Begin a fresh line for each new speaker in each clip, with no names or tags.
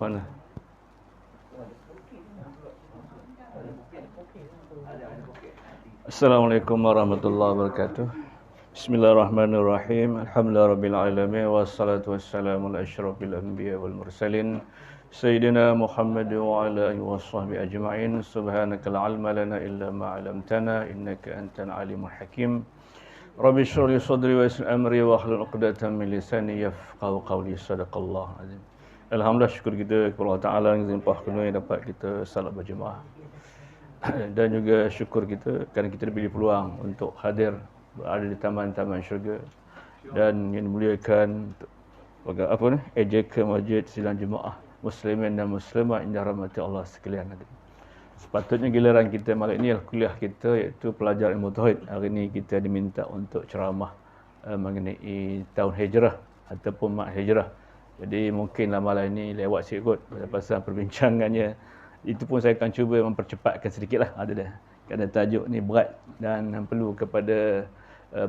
Mana? Assalamualaikum warahmatullahi wabarakatuh. Bismillahirrahmanirrahim. Alhamdulillahirabbil alamin wassalatu wassalamu ala asyrafil anbiya wal mursalin sayyidina Muhammad wa ala alihi washabbihi ajma'in. Subhanaka la ilma lana illa ma 'allamtana innaka antal alimul hakim. Rabbi shrah li sadri wa yassir amri wa hlul 'uqdatam min lisani yafqahu qawli. Sadaqallahu azim. Alhamdulillah, syukur kita kepada Allah Taala yang limpah kurnia yang dapat kita salat berjemaah. Dan juga syukur kita kerana kita diberi peluang untuk hadir berada di taman-taman syurga dan yang dimuliakan AJK Masjid Sidang Jemaah Muslimin dan Muslimat yang dirahmati Allah sekalian. Sepatutnya giliran kita malam ini adalah kuliah kita, iaitu pelajar ilmu tauhid. Hari ini kita diminta untuk ceramah mengenai tahun hijrah ataupun mak hijrah. Jadi mungkinlah malam ini lewat sikit pasal perbincangannya. Itu pun saya akan cuba mempercepatkan sedikitlah. Kerana tajuk ni berat dan perlu kepada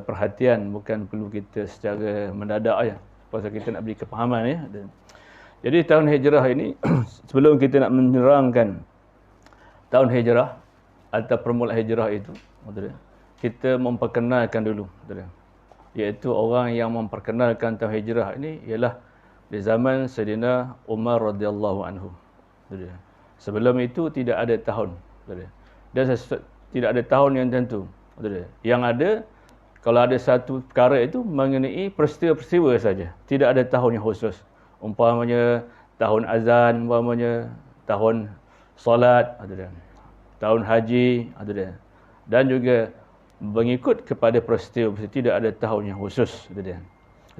perhatian, bukan perlu kita secara mendadak ya. Pasal kita nak beri kepahaman ya. Jadi tahun hijrah ini sebelum kita nak menerangkan tahun hijrah atau permulaan hijrah itu, kita memperkenalkan dulu, iaitu orang yang memperkenalkan tahun hijrah ini ialah di zaman Sayyidina Umar radhiyallahu anhu. Sebelum itu tidak ada tahun. Dan tidak ada tahun yang tentu. Yang ada, kalau ada satu perkara itu mengenai peristiwa-peristiwa saja. Tidak ada tahun yang khusus. Umpamanya tahun azan, umpamanya tahun solat, tahun haji, dan juga mengikut kepada peristiwa. Tidak ada tahun yang khusus.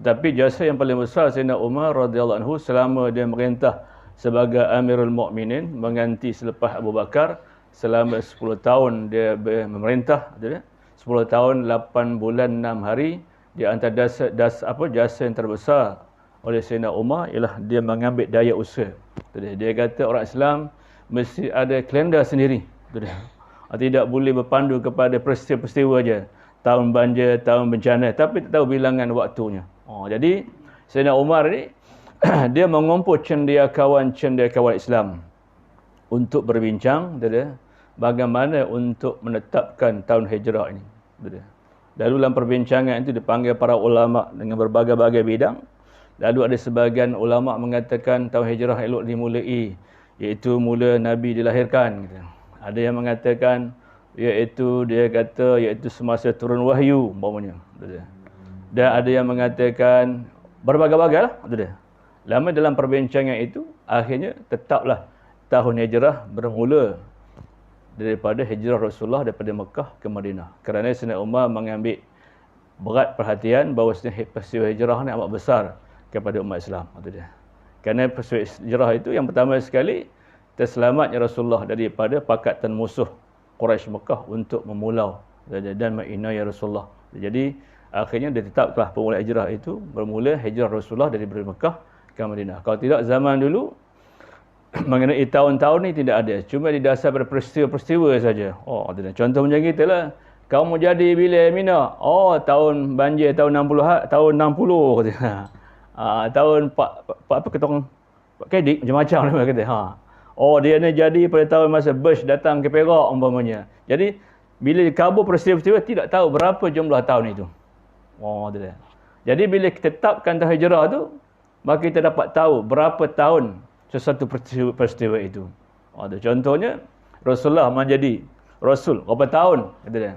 Tetapi jasa yang paling besar Sayyidina Umar radhiyallahu anhu selama dia merintah sebagai Amirul Mukminin, mengganti selepas Abu Bakar selama 10 tahun dia memerintah, 10 tahun 8 bulan 6 hari. Di antara jasa yang terbesar oleh Sayyidina Umar ialah dia mengambil daya usaha. Dia kata orang Islam mesti ada kalender sendiri. Tidak boleh berpandu kepada peristiwa-peristiwa saja. Tahun banjir, tahun bencana, tapi tak tahu bilangan waktunya. Jadi Sayyidina Umar ni dia mengumpul cendekiawan Islam untuk berbincang bagaimana untuk menetapkan tahun hijrah ini. Lalu dalam perbincangan itu dipanggil para ulama dengan berbagai-bagai bidang. Lalu ada sebahagian ulama mengatakan tahun hijrah elok dimulai iaitu mula Nabi dilahirkan. Ada yang mengatakan iaitu semasa turun wahyu umpamanya. Dan ada yang mengatakan berbagai-bagai lah. Lama dalam perbincangan itu, akhirnya tetaplah tahun hijrah bermula daripada hijrah Rasulullah daripada Mekah ke Madinah. Kerana Sayyidina Umar mengambil berat perhatian bahawa peristiwa hijrah ni amat besar kepada umat Islam. Kerana peristiwa hijrah itu yang pertama sekali, terselamatnya Rasulullah daripada pakatan musuh Quraisy Mekah untuk memulau dan menginai Rasulullah. Jadi akhirnya ditetaplah permulaan hijrah itu bermula hijrah Rasulullah daripada Mekah ke Madinah. Kalau tidak zaman dulu mengenai tahun-tahun ni tidak ada, cuma didasar pada peristiwa-peristiwa saja. Contoh macam kita lah, kamu jadi bila Mina? Tahun banjir tahun 60 tahun 60 kata. Tahun apa kata orang Kedik macam-macam dia kata. Dia ni jadi pada tahun masa Bush datang ke Perak umpamanya. Jadi bila dikabur peristiwa-peristiwa tidak tahu berapa jumlah tahun itu. Jadi bila kita tetapkan tahun hijrah tu, maka kita dapat tahu berapa tahun sesuatu peristiwa itu. Contohnya Rasulullah menjadi Rasul berapa tahun, kata dia.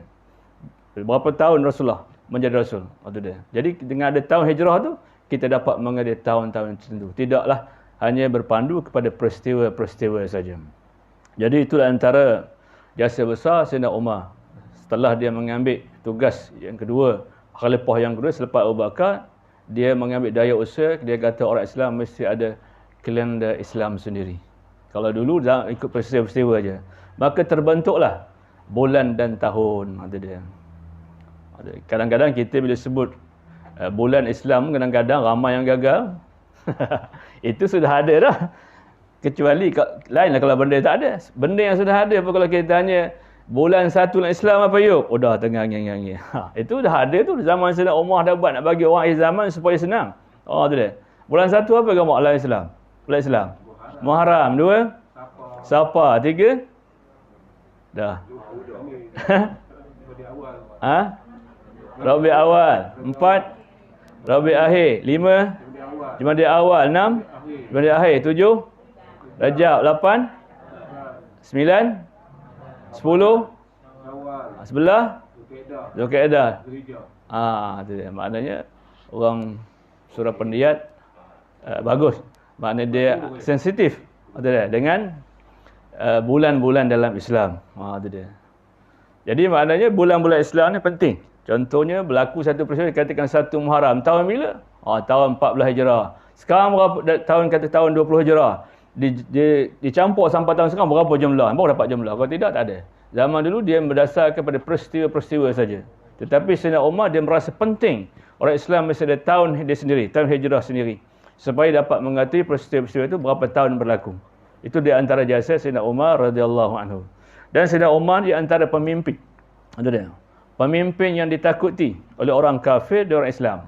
Berapa tahun Rasulullah menjadi Rasul, kata dia. Jadi dengan ada tahun hijrah tu, kita dapat mengenali tahun-tahun tertentu. Tidaklah hanya berpandu kepada peristiwa-peristiwa saja. Jadi itulah antara jasa besar Sayyidina Umar. Setelah dia mengambil tugas yang kedua, khalifah yang kedua selepas Abu Bakar, dia mengambil daya usaha. Dia kata orang Islam mesti ada kalender Islam sendiri. Kalau dulu dah ikut peristiwa-peristiwa aja, maka terbentuklah bulan dan tahun, kata dia. Kadang-kadang kita bila sebut bulan Islam, kadang-kadang ramai yang gagal. Itu sudah ada dah. Kecuali lainlah kalau benda tak ada. Benda yang sudah ada apa kalau kita tanya bulan satu dalam Islam apa yuk? Dah tengah ngeng-ngeng. Itu dah ada tu. Zaman Sayyidina Umar dah buat nak bagi orang akhir zaman supaya senang. Tu dia. Bulan 1 apa agama dalam Islam? Bulan Islam. Muharram. 2? Safar. 3? Dah. Ha? Rabi awal. 4? Rabi akhir. 5? Jumadil awal. 6? Jumadil akhir. 7? Rajab. 8? 9? 10? 11? Zulkaidah. Tu dia. Maknanya orang surah pendiat bagus. Maknanya dia sensitif dengan bulan-bulan dalam Islam. Tu dia. Jadi maknanya bulan-bulan Islam ni penting. Contohnya berlaku satu peristiwa dikatakan 1 Muharram. Tahun bila? Tahun 14 Hijrah. Sekarang berapa tahun, kata tahun 20 Hijrah. Dicampur sampai tahun sekarang berapa jumlah? Baru dapat jumlah. Kalau tidak, tak ada. Zaman dulu dia berdasarkan pada peristiwa-peristiwa saja. Tetapi Sayyidina Umar dia merasa penting orang Islam mesti ada tahun dia sendiri, tahun hijrah sendiri, supaya dapat mengetahui peristiwa-peristiwa itu berapa tahun berlaku. Itu di antara jasa Sayyidina Umar radhiyallahu anhu. Dan Sayyidina Umar di antara pemimpin. Itu dia. Pemimpin yang ditakuti oleh orang kafir dan orang Islam.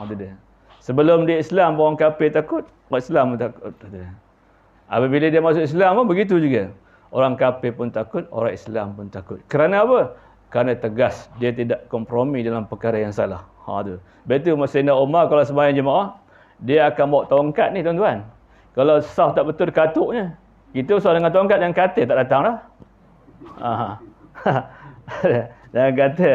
Itu dia. Sebelum dia Islam, orang kafir takut, orang Islam pun takut. Itu dia. Apabila dia masuk Islam pun begitu juga. Orang kafir pun takut, orang Islam pun takut. Kerana apa? Kerana tegas. Dia tidak kompromi dalam perkara yang salah. Tu. Betul Sayyidina Umar kalau sembahyang jemaah, dia akan bawa tongkat ni tuan-tuan. Kalau sah tak betul katuknya. Kita usah dengan tongkat dan katil tak datang dah. Jangan kata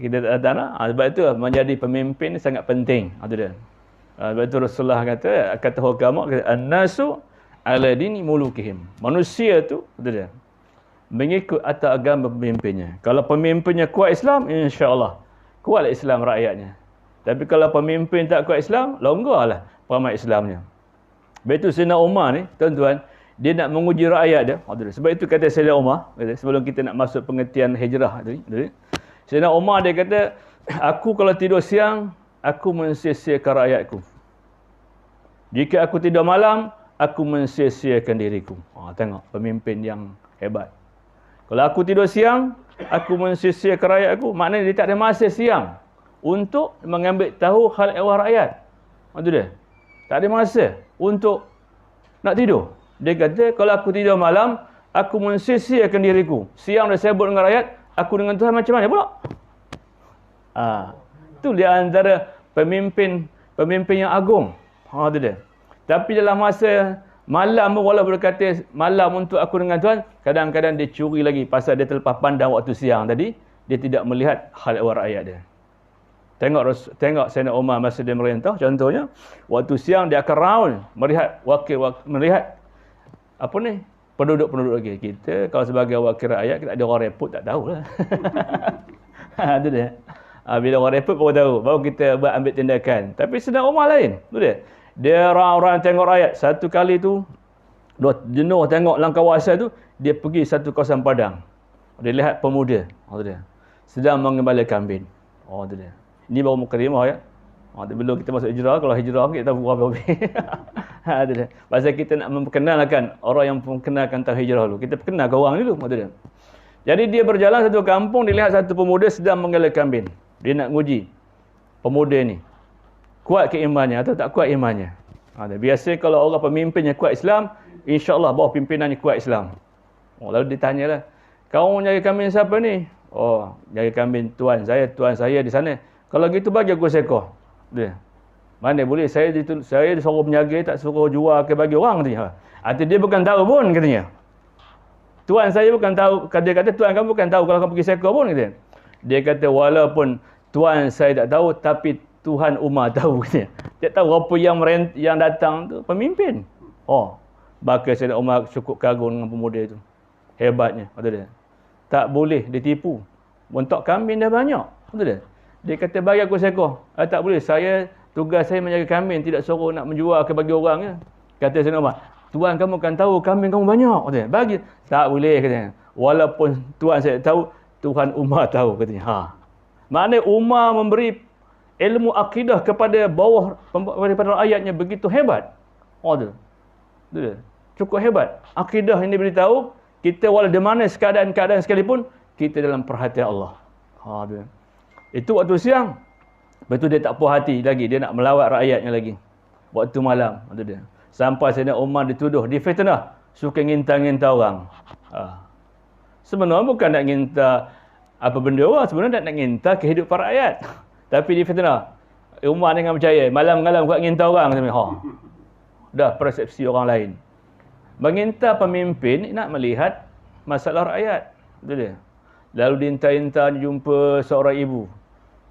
kita tak datang dah. Sebab itu menjadi pemimpin sangat penting. Tu dia. Sebab itu Rasulullah kata hukama, an-nasu ala dini mulukihim. Manusia tu, betul dia, mengikut atas agama pemimpinnya. Kalau pemimpinnya kuat Islam, insya-Allah kuat Islam rakyatnya. Tapi kalau pemimpin tak kuat Islam, longgarlah pemahaman Islamnya. Betul Sayyidina Umar ni, tuan-tuan, dia nak menguji rakyat dia. Sebab itu kata Sayyidina Umar, sebelum kita nak masuk pengertian hijrah tadi, Sayyidina Umar dia kata, aku kalau tidur siang, aku mensia-siakan rakyatku. Jika aku tidur malam, aku mensia-siakan diriku. Tengok pemimpin yang hebat. Kalau aku tidur siang, aku mensia-siakan rakyatku. Maknanya dia tak ada masa siang untuk mengambil tahu hal ehwal rakyat. Itu dia. Tak ada masa untuk nak tidur. Dia kata, kalau aku tidur malam, aku mensia-siakan diriku. Siang dah sibuk dengan rakyat, aku dengan Tuhan macam mana pula? Itu dia antara pemimpin yang agung. Itu dia. Tapi dalam masa malam pun, walaupun berkata malam untuk aku dengan Tuhan, kadang-kadang dia curi lagi pasal dia terlepas pandang waktu siang tadi, dia tidak melihat hal ehwal rakyat dia. Tengok Sayyidina Umar masa dia merintah, contohnya waktu siang dia akan round melihat apa ni, penduduk-penduduk lagi. Kita kalau sebagai wakil rakyat, kita ada orang reput tak tahulah. Itu dia. Bila orang reput baru tahu, baru kita ambil tindakan. Tapi Sayyidina Umar lain. Itu dia. Dia orang tengok rakyat. Satu kali tu, jenuh tengok dalam kawasan tu, dia pergi satu kawasan padang. Dia lihat pemuda. Dia sedang mengembala kambing. Itu dia. Ini baru mukadimah ya. Belum kita masuk hijrah. Kalau hijrah kita tahu berapa lebih. Itu dia. Pasal kita nak memperkenalkan orang yang memperkenalkan tentang hijrah dulu. Kita perkenalkan orang dulu. Itu dia. Jadi dia berjalan satu kampung, dia lihat satu pemuda sedang mengembala kambing. Dia nak nguji pemuda ni, kuat ke imannya atau tak kuat imannya. Biasa kalau orang pemimpinnya kuat Islam, insya-Allah bawah pimpinannya kuat Islam. Lalu ditanyalah, kau jaga kambing siapa ni? Jaga kambing tuan saya di sana. Kalau gitu bagi aku seekor. Dia. Mana boleh, saya disuruh penjaga, tak suruh jual ke bagi orang katanya. Artinya dia bukan tahu pun katanya. Tuan saya bukan tahu, dia kata tuan kamu bukan tahu kalau kamu pergi seekor pun katanya. Dia kata walaupun tuan saya tak tahu, tapi Tuhan Umar tahu katanya. Dia tahu apa yang datang tu pemimpin. Maka Sayyidina Umar cukup kagum dengan pemuda itu. Hebatnya, kata dia. Tak boleh ditipu. Untuk kambing dah banyak. Kata dia. Dia kata bagi aku seekor. Tak boleh, tugas saya menjaga kambing, tidak suruh nak menjual ke bagi orang ya. Kata Sayyidina Umar, tuan kamu kan tahu kambing kamu banyak. Katanya. Bagi. Tak boleh katanya. Walaupun tuan saya tahu, Tuhan Umar tahu katanya. Maknanya Umar memberi ilmu akidah kepada bawah daripada rakyatnya begitu hebat. Dia. Cukup hebat. Akidah ini beritahu kita walau di mana keadaan sekalipun, kita dalam perhatian Allah. Dia. Itu waktu siang. Betul dia tak puas hati lagi, dia nak melawat rakyatnya lagi. waktu malam. Itu dia. Sampai Sayyidina Umar dituduh, difitnah, suka nginta-nginta orang. Sebenarnya bukan nak nginta apa benda orang, sebenarnya nak nginta kehidupan rakyat. Tapi difitnah. Umar dengan percaya, malam-malam kuat nginta orang. Dah persepsi orang lain. Menginta pemimpin nak melihat masalah rakyat. Itu dia. Lalu diinta-inta jumpa seorang ibu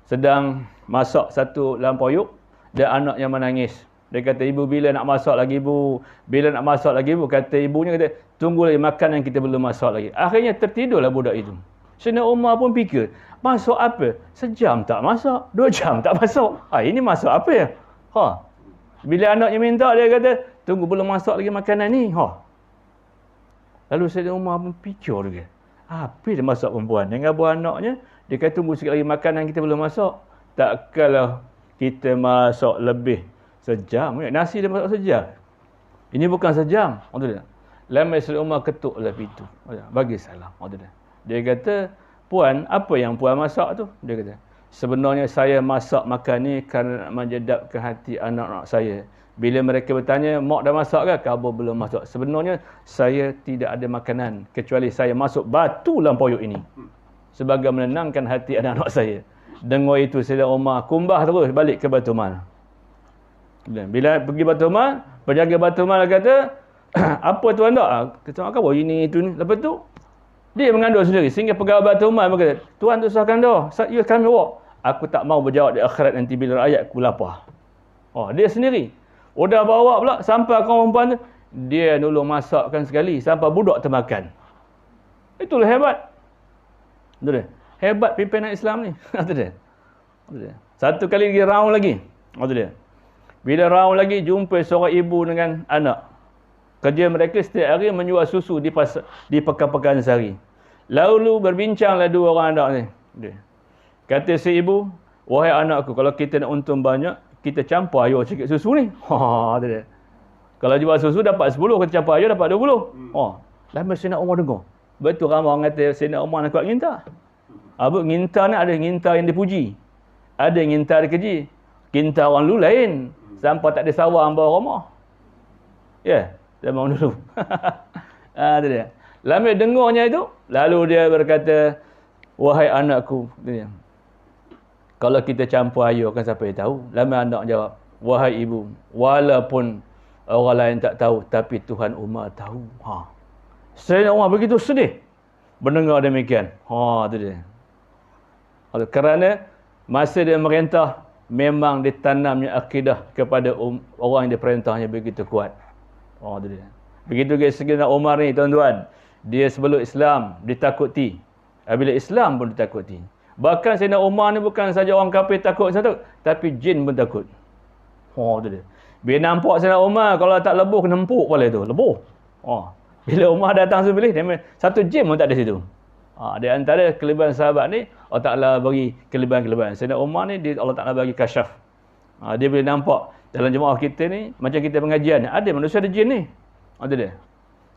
sedang masak satu lampau dan anaknya menangis. Dia kata, ibu bila nak masak lagi ibu? Bila nak masak lagi ibu? Kata ibunya, kata, tunggu lagi makan yang kita belum masak lagi. Akhirnya tertidurlah budak itu. Sayyidina Umar pun fikir, masak apa? Sejam tak masak, 2 jam tak masak. Ini masak apa ya? Bila anaknya minta, dia kata, tunggu belum masak lagi makanan ni. Lalu Sayyidina Umar pun fikir dia. Apa dia masak perempuan? Dengan buah anaknya, dia kata tunggu sikit lagi makanan kita belum masak. Takkanlah kita masak lebih sejam. Nasi dia masak sejam. Ini bukan sejam. Lama Sayyidina Umar ketuklah pintu. Bagi salam. Dia kata, puan, apa yang puan masak tu? Dia kata, sebenarnya saya masak makan ni kerana nak menjedapkan hati anak-anak saya. Bila mereka bertanya, mak dah masak ke? Kabar belum masak. Sebenarnya, saya tidak ada makanan. Kecuali saya masuk batu lampau ini. Sebagai menenangkan hati anak-anak saya. Dengar itu, Sayyidina Umar kumbah terus balik ke Baitul Mal. Bila pergi Baitul Mal, penjaga Baitul Mal kata, apa tuan tak? Kata, apa ini, itu ni. Lepas tu, dia mengandung sendiri. Sehingga pegawai Baitul Mal berkata, tuan tu sahkan dah. Ya kami awak. Aku tak mau berjawab di akhirat nanti bila rakyat aku lapar. Dia sendiri. Dah bawa pula sampai kaum perempuan tu, dia dulu masakkan sekali sampai budak termakan. Itulah hebat. Itu dia. Hebat pimpinan Islam ni. Itu dia. Satu kali lagi round lagi. Itu dia. Bila round lagi jumpa seorang ibu dengan anak. Kerja mereka setiap hari menjual susu di pasar, di pekan-pekan sehari. Lalu berbincanglah dua orang anak ni. Dia. Kata si ibu, wahai anakku, kalau kita nak untung banyak, kita campur air sikit susu ni. Dia. Kalau jual susu dapat 10, kita campur air dapat 20. Lama Sayyidina Umar dengar. Betul ramai orang kata Sayyidina Umar nak kuat nginta. Nginta ni ada nginta yang dipuji. Ada nginta dikeji. Nginta orang dulu lain. Sampai tak ada sawah bawah rumah. Ya, zaman dulu. Itu dia. Lama dengarnya itu, lalu dia berkata, wahai anakku, kalau kita campur air kan siapa yang tahu? Lama anak jawab, wahai ibu, walaupun orang lain tak tahu, tapi Tuhan Umar tahu. Sayyidina Umar begitu sedih mendengar demikian. Itu dia. Kerana masa dia merintah, memang ditanamnya akidah kepada orang yang diperintahnya begitu kuat. Itu dia. Begitu guys, Sayyidina Umar ni tuan-tuan, dia sebelum Islam ditakuti. Bila Islam pun ditakuti. Bahkan Sayyidina Umar ni bukan saja orang kafir takut satu, tapi jin pun takut. Itu dia. Bila nampak Sayyidina Umar, kalau tak lebuh, kena empuk kepala tu. Lebuh. Bila Umar datang sebelih, satu jin pun tak ada situ. Di antara kelebihan sahabat ni, Allah Ta'ala bagi kelebihan-kelebihan. Sayyidina Umar ni, Allah Ta'ala bagi kasyaf. Dia boleh nampak dalam jemaah kita ni, macam kita pengajian, ada manusia ada jin ni. Itu dia.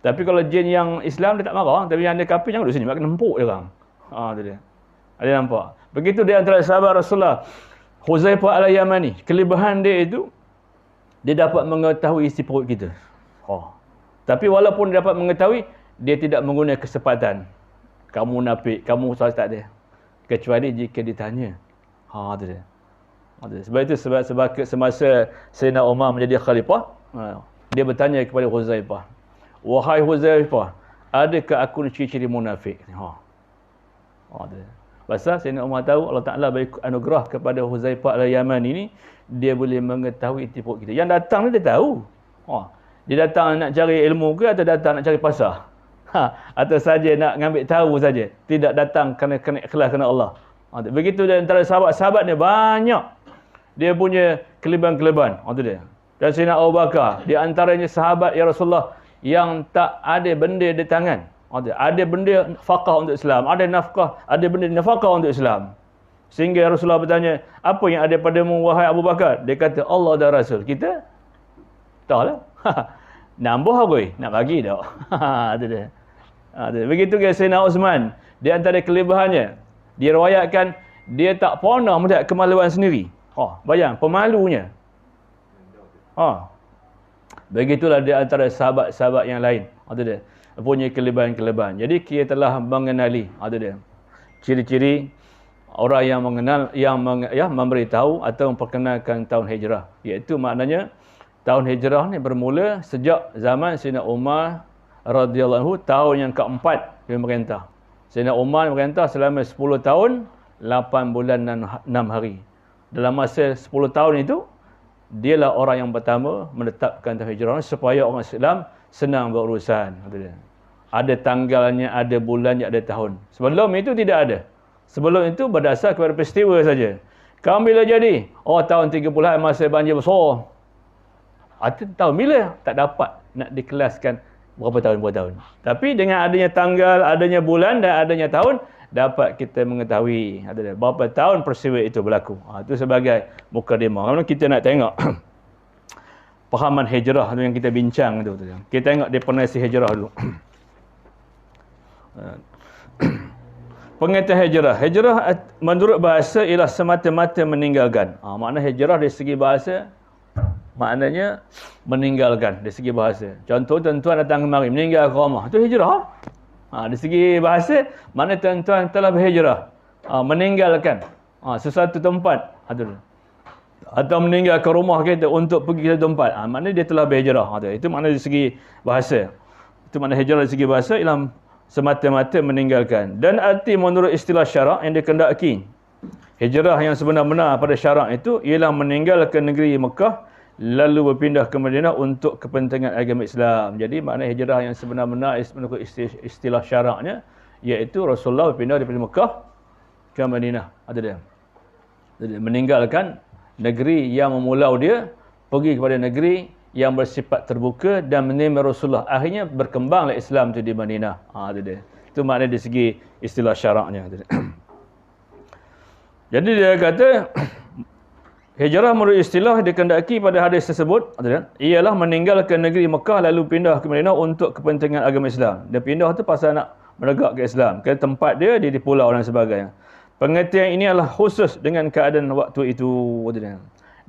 Tapi kalau jin yang Islam, dia tak marah. Tapi yang dia kafir, jangan duduk sini. Makin empuk dia orang. Itu dia. Ada nampak. Begitu dia antara sahabat Rasulullah, Huzaifah al-Yamani. Kelebihan dia itu, dia dapat mengetahui isi perut kita. Tapi walaupun dia dapat mengetahui, dia tidak menggunakan kesempatan. Kamu munafik, kamu salah tak ada. Kecuali jika ditanya. Itu dia. Sebab itu semasa Sayyidina Umar menjadi khalifah, dia bertanya kepada Huzaifah, wahai Huzaifah, adakah aku ni ciri-ciri munafik? Pasal Sayyidina Umar tahu Allah Ta'ala bagi anugerah kepada Huzaifah al-Yamani ini, dia boleh mengetahui isi perut kita. Yang datang ni dia tahu. Dia datang nak cari ilmu ke atau datang nak cari pasar? Atau saja nak ngambil tahu saja. Tidak datang kerana ikhlas kerana Allah. Begitu di antara sahabat-sahabat ni banyak dia punya kelebihan-kelebihan. Itu dia. Dan Sayyidina Abu Bakar, di antaranya sahabat ya Rasulullah yang tak ada benda di tangan. Ada benda nafkah untuk Islam, ada nafkah, ada benda nafkah untuk Islam. Sehingga Rasulullah bertanya, apa yang ada padamu wahai Abu Bakar? Dia kata, Allah dan Rasul. Kita taklah. Nambah aku, nak bagi tak? Itu dia. Begitu ke Sayyidina Uthman, di antara kelebihannya, diriwayatkan dia tak pernah melihat kemaluan sendiri. Bayang, pemalunya. Begitulah di antara sahabat-sahabat yang lain. Itu dia. Punya kelebihan-kelebihan. Jadi kita telah mengenali. Itu dia. Ciri-ciri orang yang mengenal, yang memberitahu atau memperkenalkan tahun hijrah. Iaitu maknanya tahun hijrah ni bermula sejak zaman Sayyidina Umar radhiyallahu anhu, tahun yang keempat dia memerintah. Sayyidina Umar memerintah selama 10 tahun, 8 bulan dan 6 hari. Dalam masa 10 tahun itu, dialah orang yang pertama menetapkan tahun hijrah supaya orang Islam senang berurusan. Ada tanggalnya, ada bulannya, ada tahun. Sebelum itu tidak ada. Sebelum itu berdasar kepada peristiwa saja. Kamu bila jadi? Oh, tahun 30-an masa banjir besar. Tahun bila? Tak dapat nak dikelaskan berapa tahun. Tapi dengan adanya tanggal, adanya bulan dan adanya tahun, dapat kita mengetahui berapa tahun peristiwa itu berlaku. Itu sebagai mukadimah. Kalau kita nak tengok pahaman hijrah yang kita bincang tu. Kita tengok definisi hijrah dulu. Pengertian hijrah. Hijrah menurut bahasa ialah semata-mata meninggalkan. Makna hijrah dari segi bahasa, maknanya meninggalkan dari segi bahasa. Contoh, tuan-tuan datang kemari meninggal ke rumah. Itu hijrah. Dari segi bahasa, makna tuan-tuan telah berhijrah. Meninggalkan sesuatu tempat. Atau meninggal ke rumah kita untuk pergi ke tempat. Makna dia telah berhijrah. Itu makna dari segi bahasa. Itu makna hijrah dari segi bahasa ialah semata-mata meninggalkan. Dan arti menurut istilah syarak yang dikehendaki. Hijrah yang sebenar-benar pada syarak itu ialah meninggalkan negeri Mekah lalu berpindah ke Madinah untuk kepentingan agama Islam. Jadi makna hijrah yang sebenar-benar menurut istilah syaraknya iaitu Rasulullah berpindah daripada Mekah ke Madinah. Dia. Jadi meninggalkan negeri yang memulau dia, pergi kepada negeri yang bersifat terbuka dan menerima Rasulullah. Akhirnya berkembanglah Islam itu di Madinah. Itu dia. Itu makna dari segi istilah syaraknya. Jadi dia kata hijrah menurut istilah dikehendaki pada hadis tersebut ialah meninggalkan negeri Mekah lalu pindah ke Madinah untuk kepentingan agama Islam. Dia pindah tu pasal nak menegakkan Islam. Kerana tempat dia di pulau dan sebagainya. Pengertian ini adalah khusus dengan keadaan waktu itu.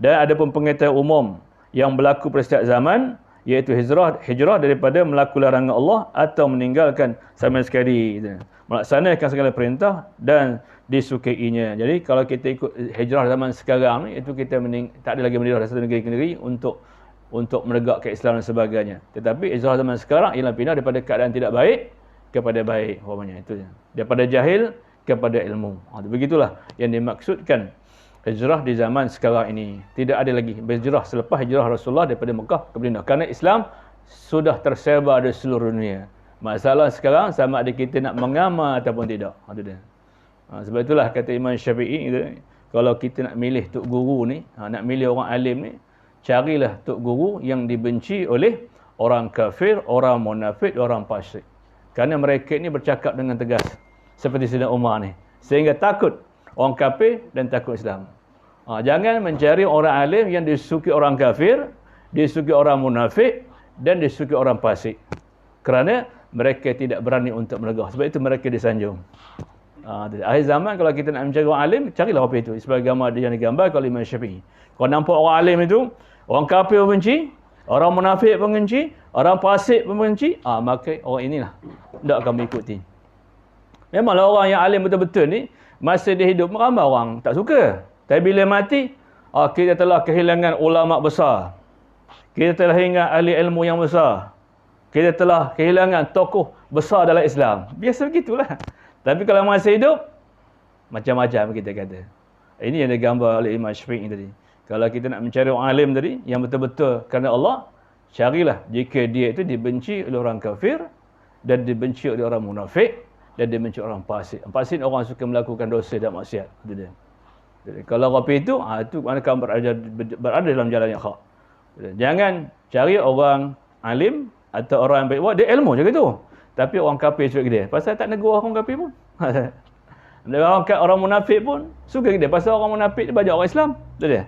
Dan ada pun pengertian umum yang berlaku pada setiap zaman, iaitu hijrah daripada melakukan larangan Allah atau meninggalkan sama sekali. Melaksanakan segala perintah dan disukainya. Jadi kalau kita ikut hijrah zaman sekarang ni, itu kita tak ada lagi meninggal dari satu negeri ke negeri untuk menegakkan Islam dan sebagainya. Tetapi hijrah zaman sekarang ialah pindah daripada keadaan tidak baik kepada baik. Itu daripada jahil kepada ilmu. Begitulah yang dimaksudkan hijrah di zaman sekarang ini. Tidak ada lagi berhijrah selepas hijrah Rasulullah daripada Mekah ke Madinah. Kerana Islam sudah tersebar di seluruh dunia. Masalah sekarang sama ada kita nak mengamal ataupun tidak. Sebab itulah kata Imam Syafi'i, kalau kita nak milih tok guru ni, nak milih orang alim ni, carilah tok guru yang dibenci oleh orang kafir, orang munafik, orang fasik. Kerana mereka ni bercakap dengan tegas. Seperti Sayyidina Umar ni. Sehingga takut orang kafir dan takut Islam. Jangan mencari orang alim yang disukai orang kafir, disukai orang munafik dan disukai orang fasik. Kerana mereka tidak berani untuk menegah. Sebab itu mereka disanjung. Akhir zaman kalau kita nak mencari orang alim, carilah apa itu. Sebagai gambar yang digambar oleh Imam Syafi'i. Kalau nampak orang alim itu, orang kafir benci, orang munafik benci, orang fasik benci, maka orang inilah tidak akan mengikuti. Memanglah orang yang alim betul-betul ni, masa dia hidup, ramai orang tak suka. Tapi bila mati, kita telah kehilangan ulama besar. Kita telah kehilangan ahli ilmu yang besar. Kita telah kehilangan tokoh besar dalam Islam. Biasa begitulah. Tapi kalau masa hidup, macam-macam kita kata. Ini yang digambar oleh Imam Syafi'i tadi. Kalau kita nak mencari orang alim tadi, yang betul-betul kerana Allah, carilah jika dia itu dibenci oleh orang kafir, dan dibenci oleh orang munafik, dan dibenci orang fasik. Fasik orang suka melakukan dosa dan maksiat. Itu dia. Jadi, kalau rapi itu, itu manakah berada dalam jalan yang hak. Jangan cari orang alim atau orang yang baik. Wah, dia ilmu juga tu. Tapi orang kafir suka dia. Pasal tak negur orang kafir pun. Orang munafik pun suka dia. Pasal orang munafik dia bajak orang Islam. Itu dia.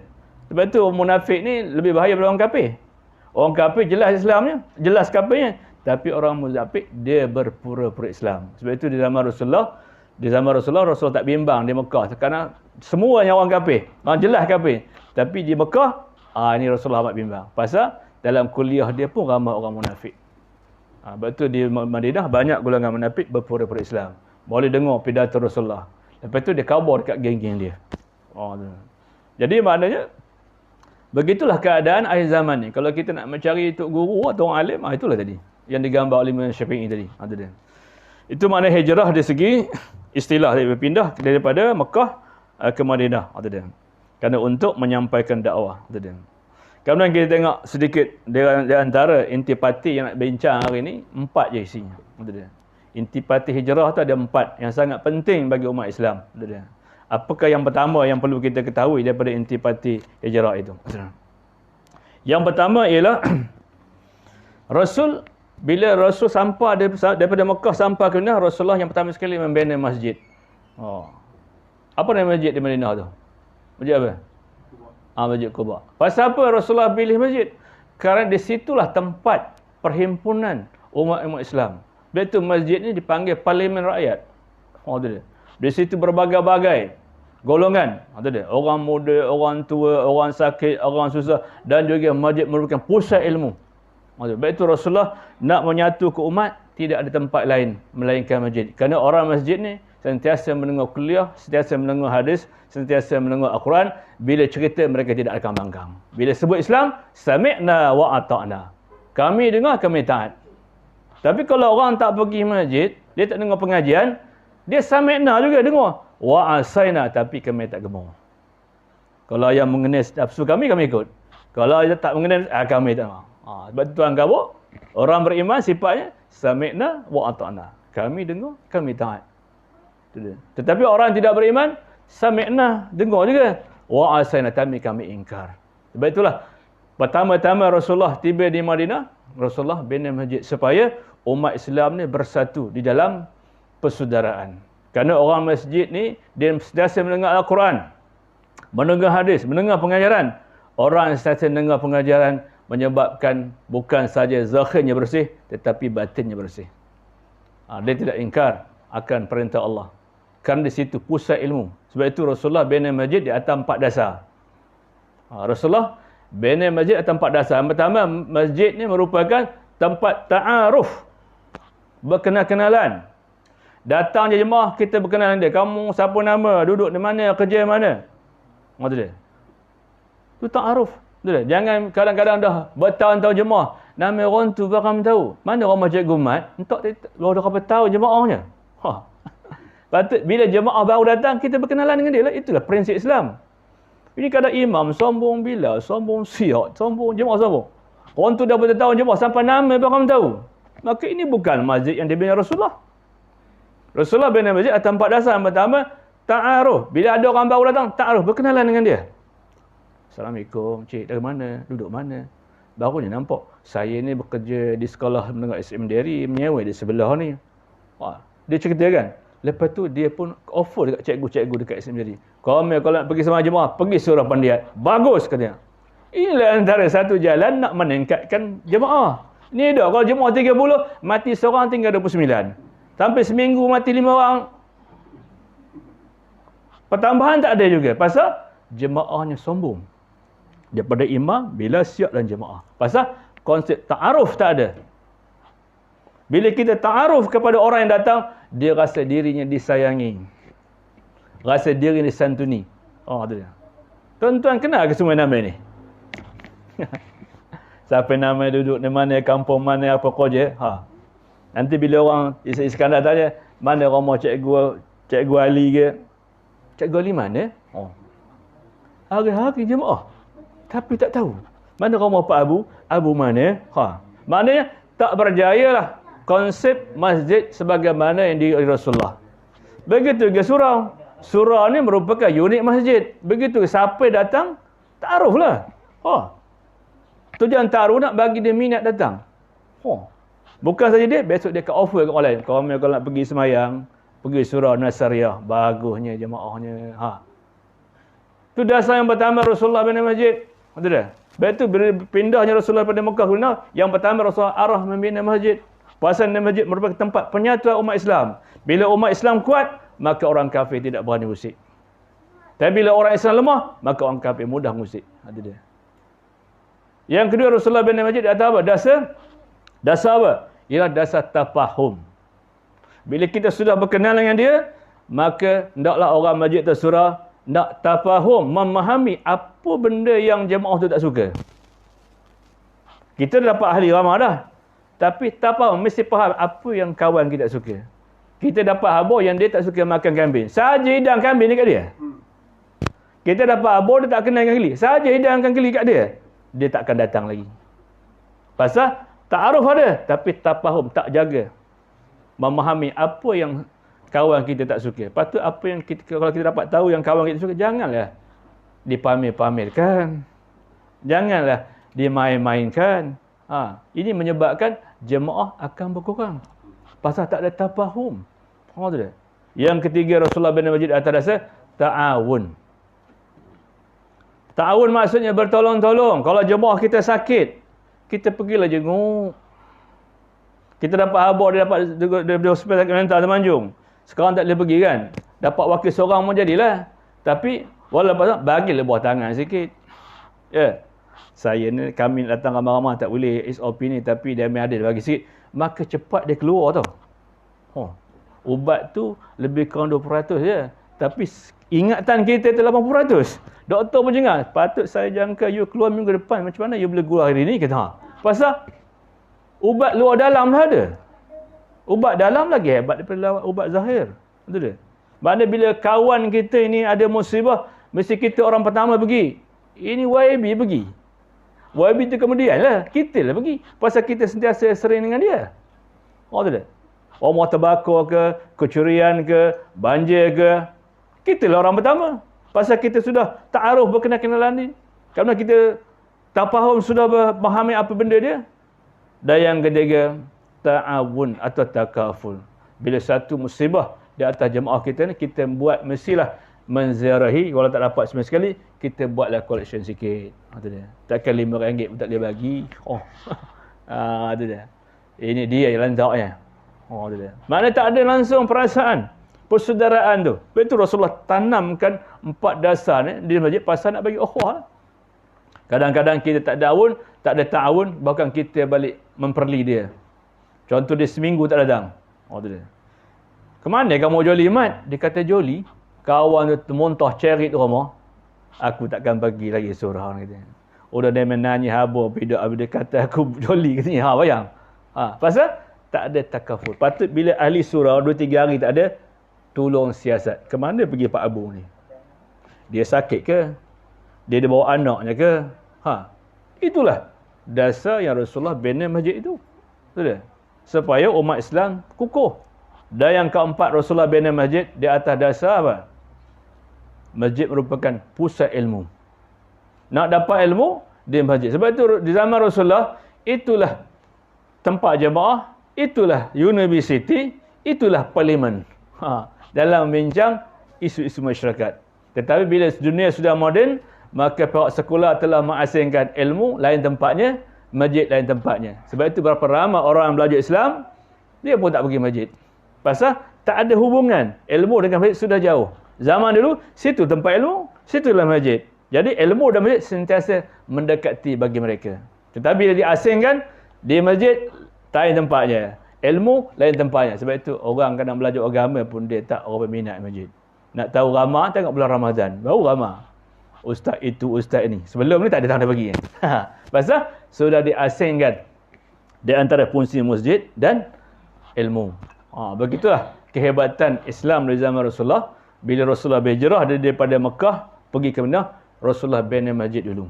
Sebab tu munafik ni lebih bahaya daripada orang kafir. Orang kafir jelas Islamnya, jelas kafirnya. Tapi orang munafik dia berpura-pura Islam. Sebab itu di zaman Rasulullah, Rasul tak bimbang di Mekah. Kerana semuanya orang kafir. Orang jelas kafir. Tapi di Mekah, Ini Rasulullah amat bimbang. Pasal dalam kuliah dia pun ramai orang munafik. Sebab tu di Madinah banyak golongan munafik berpura-pura Islam. Boleh dengar pidato Rasulullah. Lepas tu dia kabur dekat geng-geng dia. Jadi maknanya, begitulah keadaan akhir zaman ni. Kalau kita nak mencari tok guru atau orang alim, itulah tadi. Yang digambar oleh Imam Syafi'i tadi. Itu makna hijrah dari segi istilah. Dia berpindah daripada Mekah ke Madinah. Kerana untuk menyampaikan dakwah. Kemudian kita tengok sedikit di antara intipati yang nak bincang hari ni, 4 je isinya. Intipati hijrah tu ada 4 yang sangat penting bagi umat Islam. Apakah yang pertama yang perlu kita ketahui daripada intipati hijrah itu? Yang pertama ialah bila Rasul sampai daripada Mekah sampai ke Madinah, Rasulullah yang pertama sekali membina masjid. Apa nama masjid di Madinah tu? Masjid apa? Masjid Quba. Pasal apa Rasulullah pilih masjid? Kerana di situlah tempat perhimpunan umat Islam. Betul, masjid ni dipanggil parlimen rakyat. Di situ berbagai-bagai golongan. Orang muda, orang tua, orang sakit, orang susah, dan juga masjid merupakan pusat ilmu. Sebab itu Rasulullah nak menyatu ke umat, tidak ada tempat lain melainkan masjid. Kerana orang masjid ni sentiasa mendengar kuliah, sentiasa mendengar hadis, sentiasa mendengar Al-Quran. Bila cerita mereka tidak akan bangkang. Bila sebut Islam, sami'na wa ata'na. Kami dengar, kami taat. Tapi kalau orang tak pergi masjid, dia tak dengar pengajian, dia sami'na juga dengar. Wa asaina, tapi kami tak gemar. Kalau yang mengenai nafsu kami ikut. Kalau dia tak mengenai, kami tak mau. Sebab tu Tuhan kata, orang beriman sifatnya sami'na wa ata'na. Kami dengar, kami taat. Tetapi orang tidak beriman, sami'na, dengar juga. Wa asaina, kami ingkar. Sebab itulah pertama-tama Rasulullah tiba di Madinah, Rasulullah bina masjid supaya umat Islam ni bersatu di dalam persaudaraan. Kerana orang masjid ni dia sentiasa mendengar Al-Quran, mendengar hadis, mendengar pengajaran. Orang yang sentiasa mendengar pengajaran menyebabkan bukan saja zahirnya bersih, tetapi batinnya bersih. Dia tidak ingkar akan perintah Allah. Kerana di situ pusat ilmu. Sebab itu Rasulullah bina masjid di atas 4 dasar. Rasulullah bina masjid atas 4 dasar. Yang pertama, masjid ni merupakan tempat ta'aruf, berkenal-kenalan. Datang je jemaah, kita berkenalan dia. Kamu siapa nama, duduk di mana, kerja mana. Itu ta'aruf. Jangan kadang-kadang dah bertahun-tahun jemaah, nama orang tu baru tahu. Mana orang masjid gumat, entah dah berapa tahun jemaahnya. Patut bila jemaah baru datang, kita berkenalan dengan dia lah. Itulah prinsip Islam. Ini kadang imam sombong bila, sombong siap, sombong jemaah sombong. Orang tu dah bertahun jemaah sampai nama baru tahu. Maka ini bukan masjid yang dibina Rasulullah. Rasulullah bina masjid atas 4 dasar. Yang pertama, ta'aruf. Bila ada orang baru datang, ta'aruf, berkenalan dengan dia. Assalamualaikum, cik, dari mana? Duduk mana? Barunya nampak. Saya ni bekerja di sekolah menengah SM Dairy, menyewa di sebelah ni. Dia ceritakan. Lepas tu dia pun offer dekat cikgu-cikgu dekat SM Dairy. Kalau nak pergi sama jemaah, pergi surah pandiat. Bagus katanya. Inilah antara satu jalan nak meningkatkan jemaah. Ni dah, kalau jemaah 30, mati seorang tinggal 29. Sampai seminggu mati 5 orang. Pertambahan tak ada juga. Pasal jemaahnya sombong. Daripada imam, bila siap dan jemaah. Pasal konsep ta'aruf tak ada. Bila kita ta'aruf kepada orang yang datang, dia rasa dirinya disayangi. Rasa diri disantuni. Tu dia. Tuan-tuan kenal ke semua nama ni? Siapa nama duduk di mana, kampung mana, apa kerja. Nanti bila orang Iskandar tanya, mana rumah cikgu Ali ke? Cikgu Ali mana? Hari-hari jemaah. Tapi tak tahu. Mana rumah Pak Abu? Abu mana? Maknanya tak berjayalah konsep masjid sebagaimana yang di Rasulullah. Begitu juga surau. Surau ni merupakan unit masjid. Begitu siapa datang, ta'aruf lah. Tujuan ta'aruf nak bagi dia minat datang. Bukan saja dia, besok dia akan offer ke orang lain. Kalau nak pergi semayang, pergi surau Nasariyah, bagusnya jemaahnya. Itu dasar yang pertama Rasulullah bina masjid. Betul tak? Sebab itu bila pindahnya Rasulullah pada Mekah ke Madinah, yang pertama Rasulullah arah membina masjid. Pasal masjid merupakan tempat penyatuan umat Islam. Bila umat Islam kuat, maka orang kafir tidak berani usik. Tapi bila orang Islam lemah, maka orang kafir mudah ngusik. Itu dia. Yang kedua, Rasulullah bina masjid di atas apa? Dasar apa? Ialah dasar tafahum. Bila kita sudah berkenal dengan dia, maka hendaklah orang masjid tersurah nak tafahum, memahami apa benda yang jemaah tu tak suka. Kita dah dapat ahli ramah dah. Tapi tafahum, mesti faham apa yang kawan kita tak suka. Kita dapat habor yang dia tak suka makan kambing. Saja hidang kambing dekat dia. Kita dapat habor dia tak kenal ikan keli. Saja hidangkan keli kat dia, dia takkan datang lagi. Pasal ta'aruf ada, tapi tafahum, tak jaga. Memahami apa yang kawan kita tak suka. Patut apa yang kita, kalau kita dapat tahu yang kawan kita suka, janganlah dipamer-pamerkan. Janganlah dimain-mainkan. Ini menyebabkan jemaah akan berkurang. Pasal tak ada tafahum. Yang ketiga, Rasulullah bina masjid atas dasar ta'awun. Ta'awun maksudnya bertolong-tolong. Kalau jemaah kita sakit, kita pergilah jenguk. Kita dapat habor, dia dapat di hospital sakit mental Temanjung. Sekarang tak boleh pergi kan. Dapat wakil seorang pun jadilah. Tapi walaupun bagilah buah tangan sikit. Ya. Saya ni, kami datang ramai-ramai tak boleh SOP ni, tapi dia ada bagi sikit. Maka cepat dia keluar tau. Ubat tu lebih kurang 20% je. Tapi ingatan kita tu 80%. Doktor pun jengah, patut saya jangka you keluar minggu depan. Macam mana you boleh keluar hari ni? Kata, pasal ubat luar dalam dah ada. Ubat dalam lagi hebat daripada ubat zahir. Betul tak? Maknanya bila kawan kita ini ada musibah, mesti kita orang pertama pergi. Ini YB pergi. YB tu kemudian lah. Kita lah pergi. Pasal kita sentiasa sering dengan dia. Betul tak? Orang terbakar ke, kecurian ke, banjir ke, kita lah orang pertama. Pasal kita sudah ta'aruf berkenal-kenalan ni. Kerana kita tak faham, sudah memahami apa benda dia. Dan yang ketiga, ta'awun atau takaful. Bila satu musibah di atas jemaah kita ni, kita buat mestilah menziarahi. Kalau tak dapat semua sekali, kita buatlah collection sikit. Itu dia. Takkan RM5 pun tak boleh bagi. Itu dia. Ini dia lantaknya. Itu dia. Maknanya tak ada langsung perasaan persaudaraan tu. Lepas tu Rasulullah tanamkan 4 dasar ni di masjid pasal nak bagi ukhuwah. Kadang-kadang kita tak ada ta'awun, bahkan kita balik memperli dia. Contoh dia seminggu tak datang. Tu dia. Kemana kamu Joli Mat? Dia kata Joli, kawan tu muntah cerit rumah. Aku takkan bagi lagi surah orang kata. Udah dia menanya habor bidak dia kata aku Joli katanya. Bayang. Pasal tak ada takaful. Patut bila ahli surah 2-3 hari tak ada, tolong siasat. Kemana pergi Pak Abu ni? Dia sakit ke? Dia ada bawa anaknya ke? Itulah dasar yang Rasulullah bina masjid itu. Betul? Supaya umat Islam kukuh. Dan yang keempat, Rasulullah bina masjid di atas dasar apa? Masjid merupakan pusat ilmu. Nak dapat ilmu di masjid. Sebab itu di zaman Rasulullah, itulah tempat jemaah, itulah universiti, itulah parlimen. Dalam membincang isu-isu masyarakat. Tetapi bila dunia sudah moden, maka pihak sekolah telah mengasingkan ilmu lain tempatnya, masjid lain tempatnya. Sebab itu berapa ramai orang yang belajar Islam, dia pun tak pergi masjid. Pasal tak ada hubungan. Ilmu dengan masjid sudah jauh. Zaman dulu, situ tempat ilmu, situlah masjid. Jadi ilmu dan masjid sentiasa mendekati bagi mereka. Tetapi bila diasingkan, di masjid lain tempatnya. Ilmu lain tempatnya. Sebab itu orang kadang belajar agama pun dia tak orang berminat masjid. Nak tahu ramah, tengok bulan Ramadan. Baru ramah. Ustaz itu, ustaz ini. Sebelum ni tak ada tanda bagi. Pasal sudah diasingkan di antara fungsi masjid dan ilmu. Begitulah kehebatan Islam dari zaman Rasulullah. Bila Rasulullah berhijrah daripada Mekah pergi ke Madinah, Rasulullah bina masjid dulu.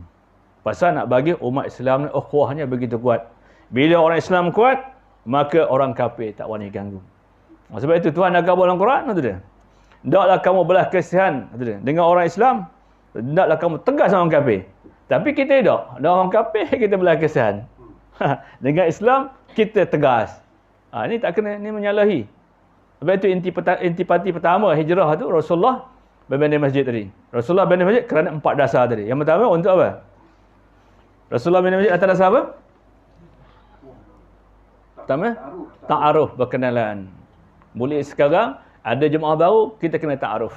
Pasal nak bagi umat Islam ni ukhuwahnya begitu kuat. Bila orang Islam kuat, maka orang kafir tak wani ganggu. Sebab itu Tuhan nak kata dalam Quran, tu dia. Hendaklah kamu belah kasihan dengan orang Islam, hendaklah kamu tegas sama orang kafir. Tapi kita tidak. Dengan orang kafir kita belah kasihan. Dengan Islam kita tegas. Ini tak kena, ini menyalahi. Sebab itu intipati pertama hijrah tu Rasulullah berbina masjid tadi. Rasulullah bina masjid kerana 4 dasar tadi. Yang pertama untuk apa? Rasulullah bina masjid atas dasar apa? Pertama, ta'aruf, berkenalan. Boleh sekarang ada jemaah baru, kita kena ta'aruf.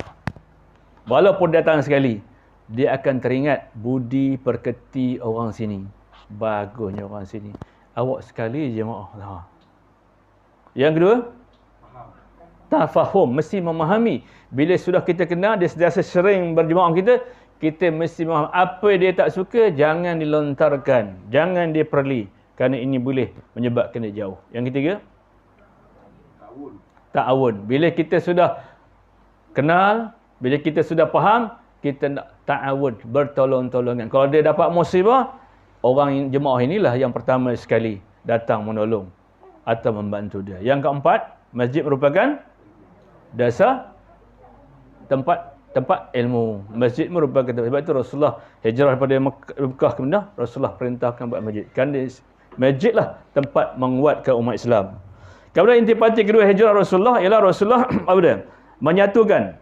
Walaupun datang sekali, dia akan teringat budi perketi orang sini. Bagusnya orang sini. Awak sekali je maaf. Yang kedua, tafahum, mesti memahami. Bila sudah kita kenal, dia sentiasa sering berjemaah kita mesti memahami apa dia tak suka, jangan dilontarkan, jangan dia perli, kerana ini boleh menyebabkan dia jauh. Yang ketiga, ta'awun. Bila kita sudah kenal, bila kita sudah faham, kita nak ta'awun, bertolong-tolongan. Kalau dia dapat musibah, orang jemaah inilah yang pertama sekali datang menolong atau membantu dia. Yang keempat, masjid merupakan dasar tempat ilmu. Masjid merupakan tempat. Sebab itu Rasulullah hijrah daripada Mekah ke Madinah, Rasulullah perintahkan buat masjid. Kerana masjidlah tempat menguatkan umat Islam. Kemudian intipati kedua hijrah Rasulullah ialah Rasulullah apa dia? Menyatukan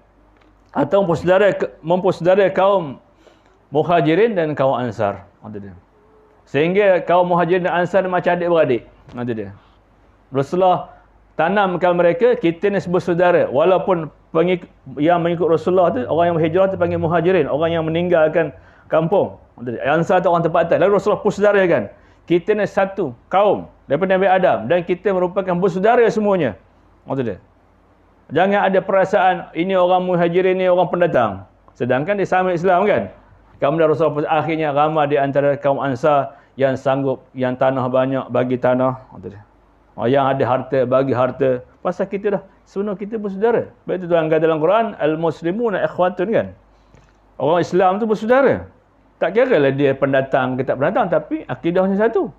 atau mempersaudara kaum Muhajirin dan kaum Ansar. Sehingga kaum Muhajirin dan Ansar macam adik-beradik. Rasulullah tanamkan mereka, kita ni bersaudara. Walaupun yang mengikut Rasulullah tu, orang yang berhijrah tu panggil Muhajirin, orang yang meninggalkan kampung. Ansar tu orang tempat atas. Lalu Rasulullah persaudarakan. Kita ni satu kaum daripada Nabi Adam dan kita merupakan bersaudara semuanya. Jangan ada perasaan ini orang Muhajirin, ini orang pendatang. Sedangkan dia sama Islam kan. Kemudian Rasulullah akhirnya ramai di antara kaum Ansar yang sanggup, yang tanah banyak bagi tanah. Yang ada harta bagi harta. Pasal kita dah sebenarnya kita bersaudara. Sebab itu Tuhan kata dalam Quran, al-muslimuna ikhwatun kan. Orang Islam tu bersaudara. Tak kira lah dia pendatang ke tak pendatang, tapi akidahnya satu.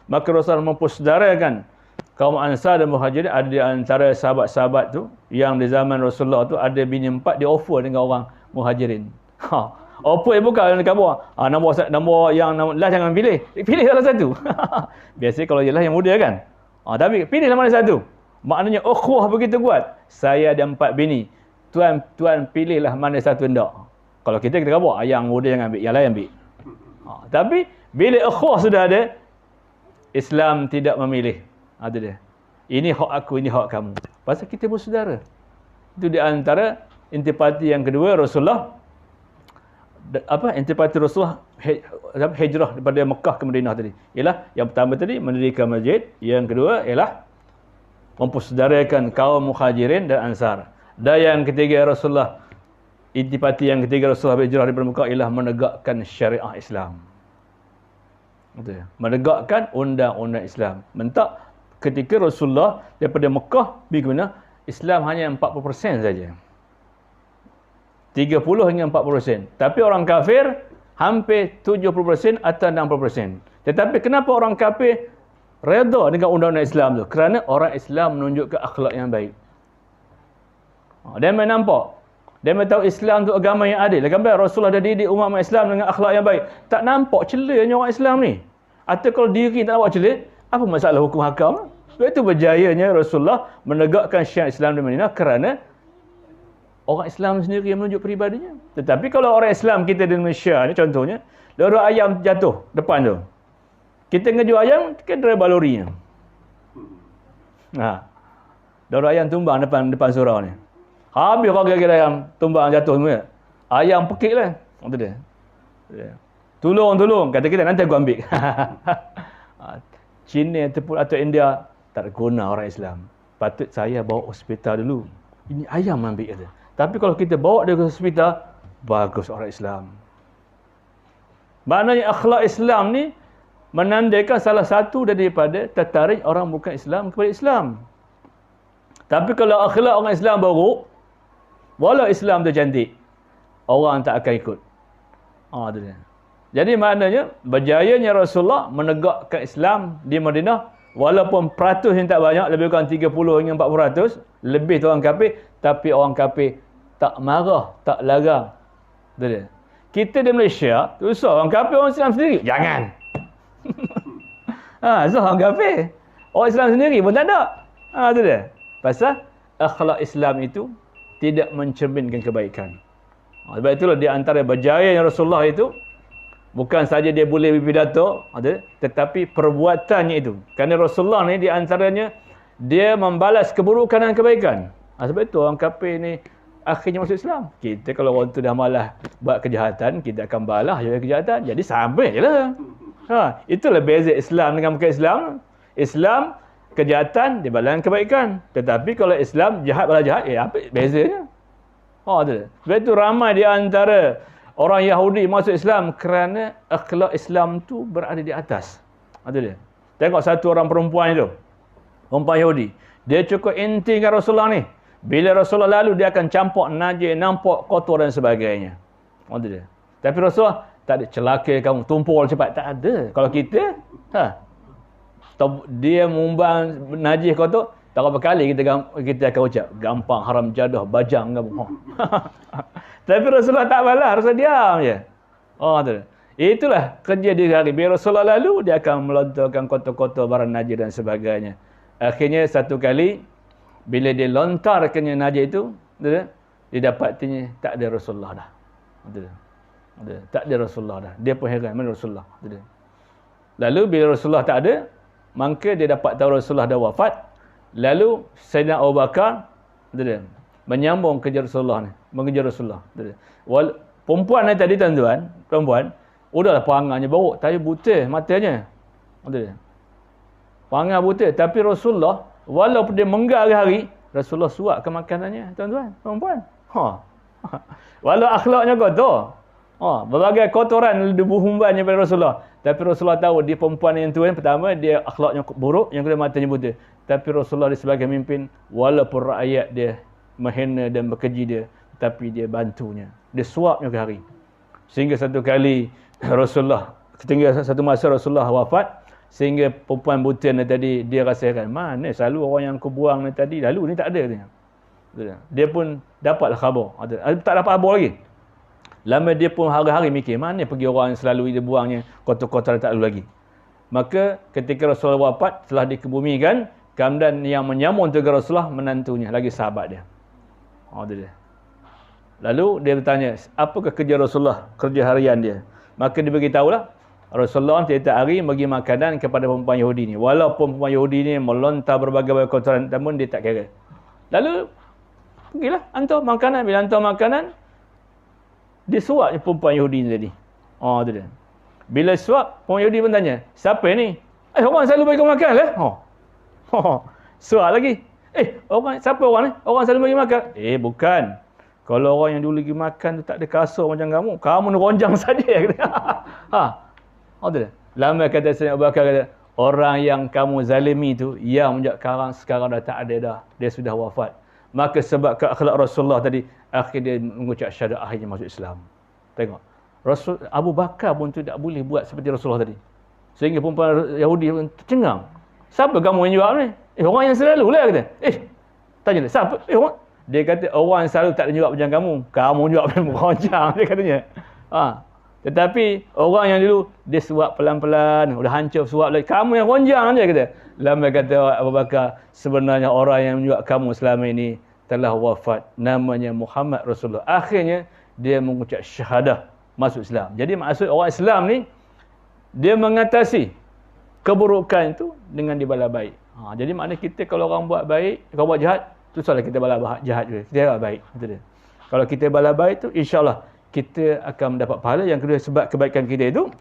Maka Rasulullah mempersaudarakan kaum Ansar dan Muhajirin. Ada di antara sahabat-sahabat tu yang di zaman Rasulullah tu ada bini 4 dia offer dengan orang Muhajirin. Offer bukan dekat bawah. Nombor yang last jangan pilih. Pilih salah satu. Biasanya kalau jelas yang muda kan. Tapi pilihlah mana satu. Maknanya ukhuwah begitu kuat. Saya ada 4 bini. Tuan pilihlah mana satu hendak. Kalau kita kata yang muda jangan ambil, yang lain ambil. Tapi bila ukhuwah sudah ada, Islam tidak memilih. Ada dia. Ini hak aku, ini hak kamu. Pasal kita bersaudara. Itu di antara intipati yang kedua Rasulullah. Intipati Rasulullah hijrah daripada Mekah ke Madinah tadi. Ialah yang pertama tadi mendirikan masjid, yang kedua ialah mempersaudarakan kaum Muhajirin dan Ansar. Dan yang ketiga Rasulullah, intipati yang ketiga Rasulullah hijrah daripada Mekah ialah menegakkan syariah Islam. Menegakkan undang-undang Islam. Mentak ketika Rasulullah daripada Mekah pergi ke mana, Islam hanya 40% saja. 30 hingga 40%. Tapi orang kafir hampir 70% atau 60%. Tetapi kenapa orang kafir reda dengan undang-undang Islam tu? Kerana orang Islam menunjukkan akhlak yang baik. Dia nampak. Dia tahu Islam tu agama yang adil. Gambar Rasulullah dah didik umat Islam dengan akhlak yang baik. Tak nampak celanya orang Islam ni. Atau kalau diri tak nampak celah, apa masalah hukum hakam? Sebab itu berjayanya Rasulullah menegakkan syariat Islam di Madinah kerana orang Islam sendiri yang menunjuk peribadinya. Tetapi kalau orang Islam kita di Malaysia ni contohnya, dorang ayam jatuh depan tu. Kita ngejual ayam, kita drive balorinya. Dorang ayam tumbang depan surau ni. Habis orang kira ayam tumbang jatuh semua. Ayam pekik lah. Itu dia. Tolong. Kata kita nanti aku ambil. China atau India tak guna orang Islam. Patut saya bawa hospital dulu. Ini ayam ambil kata. Tapi kalau kita bawa dia ke hospital, bagus orang Islam. Maknanya akhlak Islam ni menandakan salah satu daripada tertarik orang bukan Islam kepada Islam. Tapi kalau akhlak orang Islam buruk, walau Islam tu cantik, orang tak akan ikut. Itu dia. Jadi maknanya berjayanya Rasulullah menegakkan Islam di Madinah, walaupun peratus yang tak banyak, lebih kurang 30 hingga 40%, lebih tu orang kafir, tapi orang kafir tak marah, tak larang. Itu dia. Kita di Malaysia, susah orang kafir, orang Islam sendiri. Jangan. Susah orang kafir. Orang Islam sendiri pun tak ada. Itu dia. Pasal akhlak Islam itu tidak mencerminkan kebaikan. Sebab itulah di antara berjaya Rasulullah itu, bukan saja dia boleh berpidato, tetapi perbuatannya itu. Kerana Rasulullah ni di antaranya, dia membalas keburukan dan kebaikan. Sebab itu orang kafir ni akhirnya masuk Islam. Kita kalau orang tu dah malas buat kejahatan, kita akan balas je kejahatan. Jadi sampai je lah. Itulah beza Islam dengan bukan Islam. Islam kejahatan dia balas kebaikan. Tetapi kalau Islam jahat balas jahat, apa bezanya? Sebab itu ramai di antara orang Yahudi masuk Islam kerana akhlak Islam tu berada di atas. Dia. Tengok satu orang perempuan itu. Perempuan Yahudi. Dia cukup inti dengan Rasulullah ni. Bila Rasulullah lalu, dia akan campur najis, nampak kotor dan sebagainya. Dia. Tapi Rasulullah tak ada celaka kamu, tumpul cepat. Tak ada. Kalau kita, dia mengumbang najis kotor, tak berapa kali kita akan ucap, gampang, haram jadah, bajang kamu. Tapi Rasulullah tak balas, Rasulullah diam je. Itulah kerja dia hari. Bila Rasulullah lalu, dia akan melontarkan kotor-kotor barang najis dan sebagainya. Akhirnya satu kali, bila dia lontarkannya najis itu, dia dapatinya tak ada Rasulullah dah. Tak ada Rasulullah dah. Dia pun heran, mana Rasulullah? Lalu bila Rasulullah tak ada, maka dia dapat tahu Rasulullah dah wafat. Lalu Sayyidina Abu Bakar menyambung kejar Rasulullah ni, mengejar Rasulullah. Perempuan ni tadi tuan-tuan, perempuan, udahlah perangannya buruk, tapi buta matanya. Perangai buta, tapi Rasulullah walaupun dia menggal hari, Rasulullah suapkan makanannya, tuan-tuan, perempuan. Walau akhlaknya kotor. Berbagai kotoran debu humbannya pada Rasulullah. Tapi Rasulullah tahu dia perempuan yang tua. Pertama, dia akhlaknya buruk. Yang kedua, matanya buta. Tapi Rasulullah dia sebagai pemimpin, walaupun rakyat dia menghina dan berkeji dia, tapi dia bantunya. Dia suapnya ke hari. Sehingga satu kali Rasulullah, ketika satu masa Rasulullah wafat, sehingga perempuan buta ni tadi, dia rasakan, mana selalu orang yang aku buang ni tadi, lalu ni tak ada. Dia pun dapatlah khabar. Tak dapat khabar lagi. Lama dia pun hari-hari mikir, mana pergi orang yang selalu dia buangnya, kotor-kotor tak lalu lagi. Maka ketika Rasulullah wafat, setelah dikebumikan, kemudian yang menyambung dengan Rasulullah, menantunya, lagi sahabat dia. Dia. Lalu dia bertanya, apakah kerja Rasulullah, kerja harian dia? Maka dia beritahulah, Rasulullah tiap-tiap hari bagi makanan kepada perempuan Yahudi ni. Walaupun perempuan Yahudi ni melontar berbagai kotoran, namun dia tak kira. Lalu, pergilah hantar makanan. Bila hantar makanan, dia suap je perempuan Yahudi ni tadi. Tu dia. Bila suap, perempuan Yahudi pun tanya, siapa ni? Orang selalu bagi makan lah. Suap lagi. Siapa orang ni? Orang selalu bagi makan. Bukan. Kalau orang yang dulu lagi makan tu tak ada kasut macam kamu ni ronjang saja. Tu dia. Lama kata Sayyidina Abu Bakar kata, orang yang kamu zalimi tu, yang sekarang dah tak ada dah. Dia sudah wafat. Maka sebab akhlak Rasulullah tadi, akhirnya dia mengucap syahadat, akhirnya masuk Islam. Tengok. Abu Bakar pun tu tak boleh buat seperti Rasulullah tadi. Sehingga perempuan Yahudi pun tercengang. Siapa kamu yang jawab ni? Orang yang selalu lah kata. Tanya dia, siapa? Dia kata, orang yang selalu tak ada jawab macam kamu. Kamu jawab macam meroncang, dia katanya. Tetapi, orang yang dulu, dia suap pelan-pelan, udah hancur suap lagi. Kamu yang ronjang je, kata. Lama kata Abu Bakar, sebenarnya orang yang menjawab kamu selama ini telah wafat. Namanya Muhammad Rasulullah. Akhirnya, dia mengucap syahadah, masuk Islam. Jadi maksud orang Islam ni, dia mengatasi keburukan itu dengan dibalas baik. Jadi maknanya kita kalau orang buat baik, kalau buat jahat, tu salah kita balas jahat juga. Kita buat baik. Dia. Kalau kita balas baik tu, insyaAllah kita akan mendapat pahala. Yang kedua, sebab kebaikan kita itu,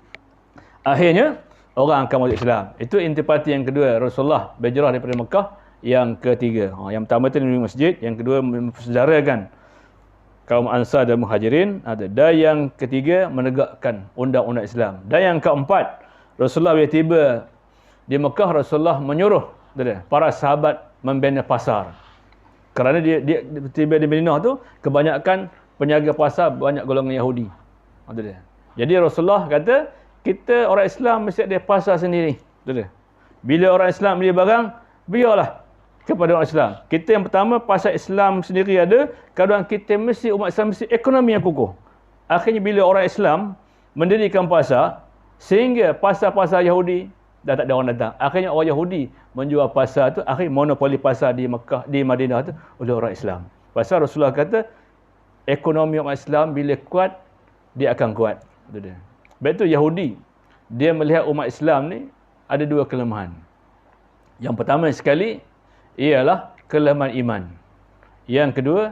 akhirnya orang akan masuk Islam. Itu intipati yang kedua. Rasulullah berhijrah daripada Mekah. Yang ketiga, yang pertama itu di masjid. Yang kedua, mensedarakan kaum Ansar dan Muhajirin. Dan yang ketiga, menegakkan undang-undang Islam. Dan yang keempat, Rasulullah bila tiba di Mekah, Rasulullah menyuruh para sahabat membina pasar. Kerana dia tiba di Madinah tu, kebanyakan penjaga pasar banyak golongan Yahudi. Jadi Rasulullah kata, kita orang Islam mesti ada pasar sendiri. Bila orang Islam beli barang, biarlah kepada orang Islam. Kita yang pertama, pasar Islam sendiri ada. Kadang kita mesti, umat Islam mesti ekonomi yang kukuh. Akhirnya bila orang Islam mendirikan pasar, sehingga pasar-pasar Yahudi dah tak ada orang datang. Akhirnya orang Yahudi menjual pasar tu, akhirnya monopoli pasar di Mekah, di Madinah tu oleh orang Islam. Pasal Rasulullah kata, ekonomi umat Islam bila kuat, dia akan kuat. Sebab itu Yahudi, dia melihat umat Islam ni ada dua kelemahan. Yang pertama sekali, ialah kelemahan iman. Yang kedua,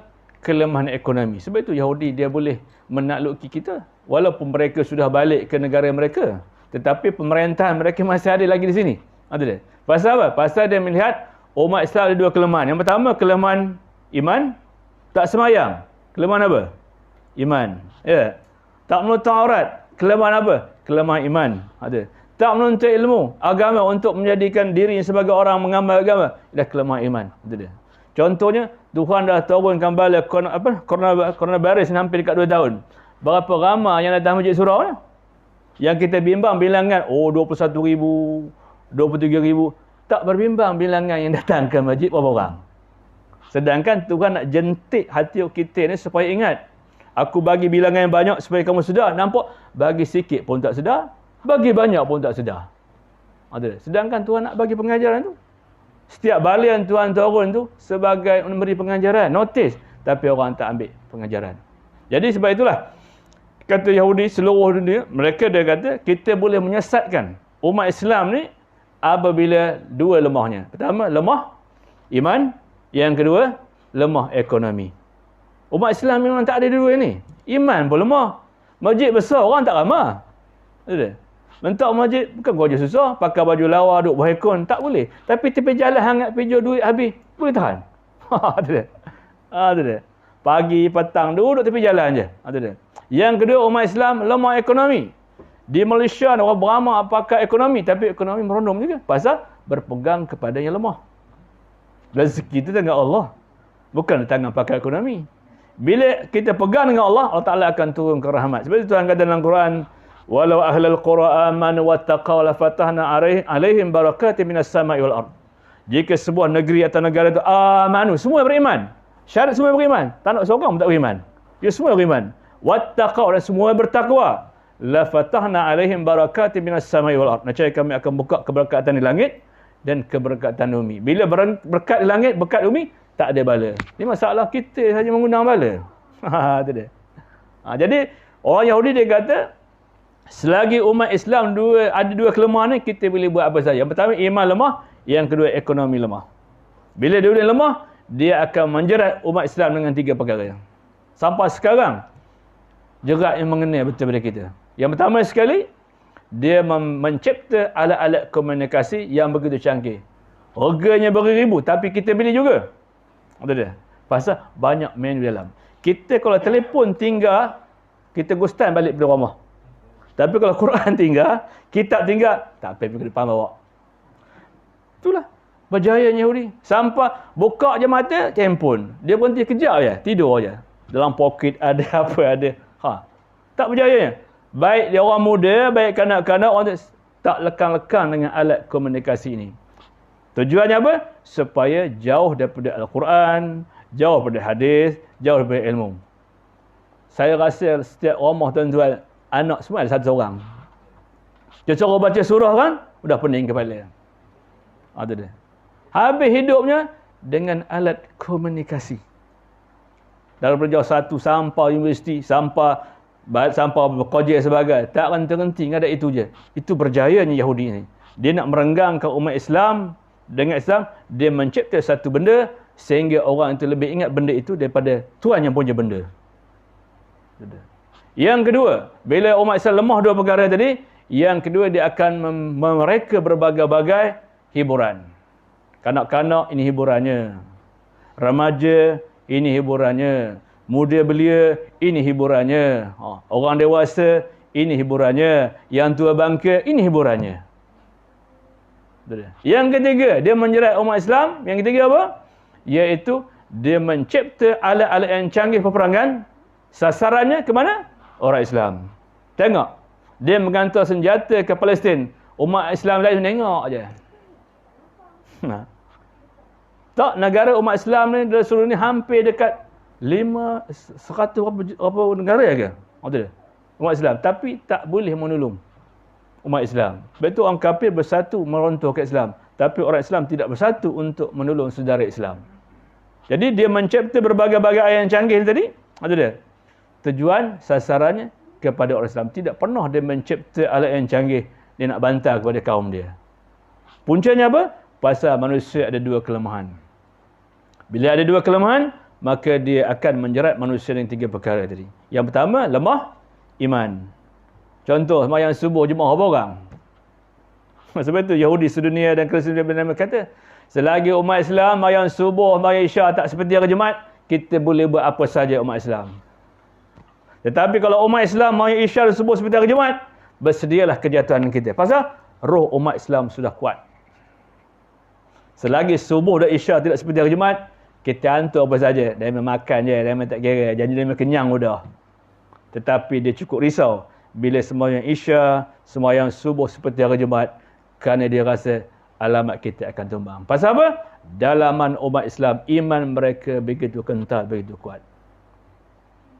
kelemahan ekonomi. Sebab itu Yahudi dia boleh menakluki kita. Walaupun mereka sudah balik ke negara mereka. Tetapi pemerintahan mereka masih ada lagi di sini. Ada dia. Pasal apa? Pasal dia melihat umat Islam ada dua kelemahan. Yang pertama, kelemahan iman, tak semayang. Kelemahan apa? Iman. Ya. Tak menutup aurat. Kelemahan apa? Kelemahan iman. Ada. Tak menuntut ilmu agama untuk menjadikan dirinya sebagai orang mengamal agama. Dah kelemahan iman. Itu dia. Contohnya, Tuhan dah turunkan bala coronavirus hampir dekat 2 tahun. Berapa ramai yang datang masjid surau ni? Yang kita bimbang bilangan, 21,000, 23,000. Tak berbimbang bilangan yang datang ke masjid berapa orang. Sedangkan Tuhan nak jentik hati kita ni supaya ingat. Aku bagi bilangan yang banyak supaya kamu sedar. Nampak? Bagi sikit pun tak sedar. Bagi banyak pun tak sedar. Sedangkan Tuhan nak bagi pengajaran tu. Setiap balian Tuhan turun tu sebagai memberi pengajaran. Notice. Tapi orang tak ambil pengajaran. Jadi sebab itulah. Kata Yahudi seluruh dunia, mereka dia kata kita boleh menyesatkan umat Islam ni apabila dua lemahnya. Pertama, lemah iman. Yang kedua, lemah ekonomi. Umat Islam memang tak ada dua ni. Iman pun lemah. Masjid besar, orang tak ramai. Mentok masjid, bukan kerja susah. Pakai baju lawa, duduk berhekon. Tak boleh. Tapi tepi jalan hangat, pinjau duit habis. Boleh tahan. Itu dia. Pagi, petang, duduk tepi jalan je. Itu dia. Yang kedua, umat Islam lemah ekonomi. Di Malaysia, orang beramal pakai ekonomi. Tapi ekonomi merondom juga. Pasal berpegang kepada yang lemah. Rezeki itu tangan Allah. Bukan tangan pakai ekonomi. Bila kita pegang dengan Allah, Allah Ta'ala akan turun ke rahmat. Sebab itu Tuhan kata dalam Quran, walau ahlal qura amanu wattaqaw la fatahna alaihim barakatin minas sama'i wal ard. Jika sebuah negeri atau negara itu amanu, semua beriman. Syarat semua beriman. Tak nak seorang pun tak beriman. Dia semua beriman. Wattaqaw, dan semua bertakwa. La fatahna alaihim barakatin minas sama'i wal ard. Nescaya kami akan buka keberkatan di langit dan keberkatan bumi. Bila berkat di langit, berkat bumi, tak ada bala. Ini masalah kita saja mengundang bala. Itu dia. Jadi orang Yahudi dia kata, selagi umat Islam ada dua kelemahan ni, kita boleh buat apa saja. Yang pertama, iman lemah. Yang kedua, ekonomi lemah. Bila dia lemah, dia akan menjerat umat Islam dengan 3 perkara. Sampai sekarang, jerat yang mengenai betul pada kita. Yang pertama sekali, dia mencipta alat-alat komunikasi yang begitu canggih. Harganya beribu, tapi kita beli juga. Itu dia. Pasal banyak menu dalam. Kita kalau telefon tinggal, kita gustan balik pada rumah. Tapi kalau Quran tinggal, kitab tinggal, tak pergi ke depan bawa. Itulah berjayanya Yahudi. Sampai buka je mata, handphone. Dia berhenti kejap je, tidur je. Dalam poket ada apa ada. Tak berjayanya. Baik dia orang muda, baik kanak-kanak, orang tak lekang-lekang dengan alat komunikasi ini. Tujuannya apa? Supaya jauh daripada Al-Quran, jauh daripada hadis, jauh daripada ilmu. Saya rasa setiap rumah tuan-tuan, anak semua ada satu orang. Dia suruh baca surah kan, sudah pening kepala. Itu dia. Habis hidupnya dengan alat komunikasi. Daripada jauh satu sampai universiti, sampai bekerja sebagai, tak henti-henti, ada itu je. Itu berjayanya Yahudi ni. Dia nak merenggangkan umat Islam. Dengan Islam, dia mencipta satu benda sehingga orang itu lebih ingat benda itu daripada Tuhan yang punya benda. Yang kedua, bila umat Islam lemah dua perkara tadi, yang kedua dia akan mereka berbagai-bagai hiburan. Kanak-kanak, ini hiburannya. Remaja, ini hiburannya. Muda belia, ini hiburannya. Orang dewasa, ini hiburannya. Yang tua bangka, ini hiburannya. Yang ketiga, dia menjerat umat Islam. Yang ketiga apa? Iaitu dia mencipta alat-alat yang canggih peperangan. Sasarannya ke mana? Orang Islam. Tengok. Dia menghantar senjata ke Palestin. Umat Islam lain tengok je. Tak, negara umat Islam ni dalam seluruh ni hampir dekat 100 berapa negara ke? Umat Islam. Tapi tak boleh menolong umat Islam. Sebab itu orang kafir bersatu merontohkan Islam. Tapi orang Islam tidak bersatu untuk menolong saudara Islam. Jadi dia mencipta berbagai-bagai ayat yang canggih tadi. Itu dia. Tujuan sasarannya kepada orang Islam. Tidak pernah dia mencipta alat yang canggih. Dia nak bantah kepada kaum dia. Puncanya apa? Pasal manusia ada dua kelemahan. Bila ada dua kelemahan, maka dia akan menjerat manusia dengan 3 perkara tadi. Yang pertama, lemah iman. Contoh, sembahyang subuh jemaah berapa orang? Sebab itu Yahudi sedunia dan Kristian kata, selagi umat Islam sembahyang subuh, sembahyang isyak tak seperti hari Jumaat, kita boleh buat apa saja umat Islam. Tetapi kalau umat Islam sembahyang isyak dan subuh seperti hari Jumaat, bersedialah kejatuhan kita. Pasal roh umat Islam sudah kuat. Selagi subuh dan isyak tidak seperti hari Jumaat, kita hantar apa saja. Dia makan je, dia tak kira. Janji dia kenyang sudah. Tetapi dia cukup risau bila sembahyang isyak, sembahyang subuh seperti hari Jumaat, kerana dia rasa alamat kita akan tumbang. Pasal apa? Dalaman umat Islam, iman mereka begitu kental, begitu kuat.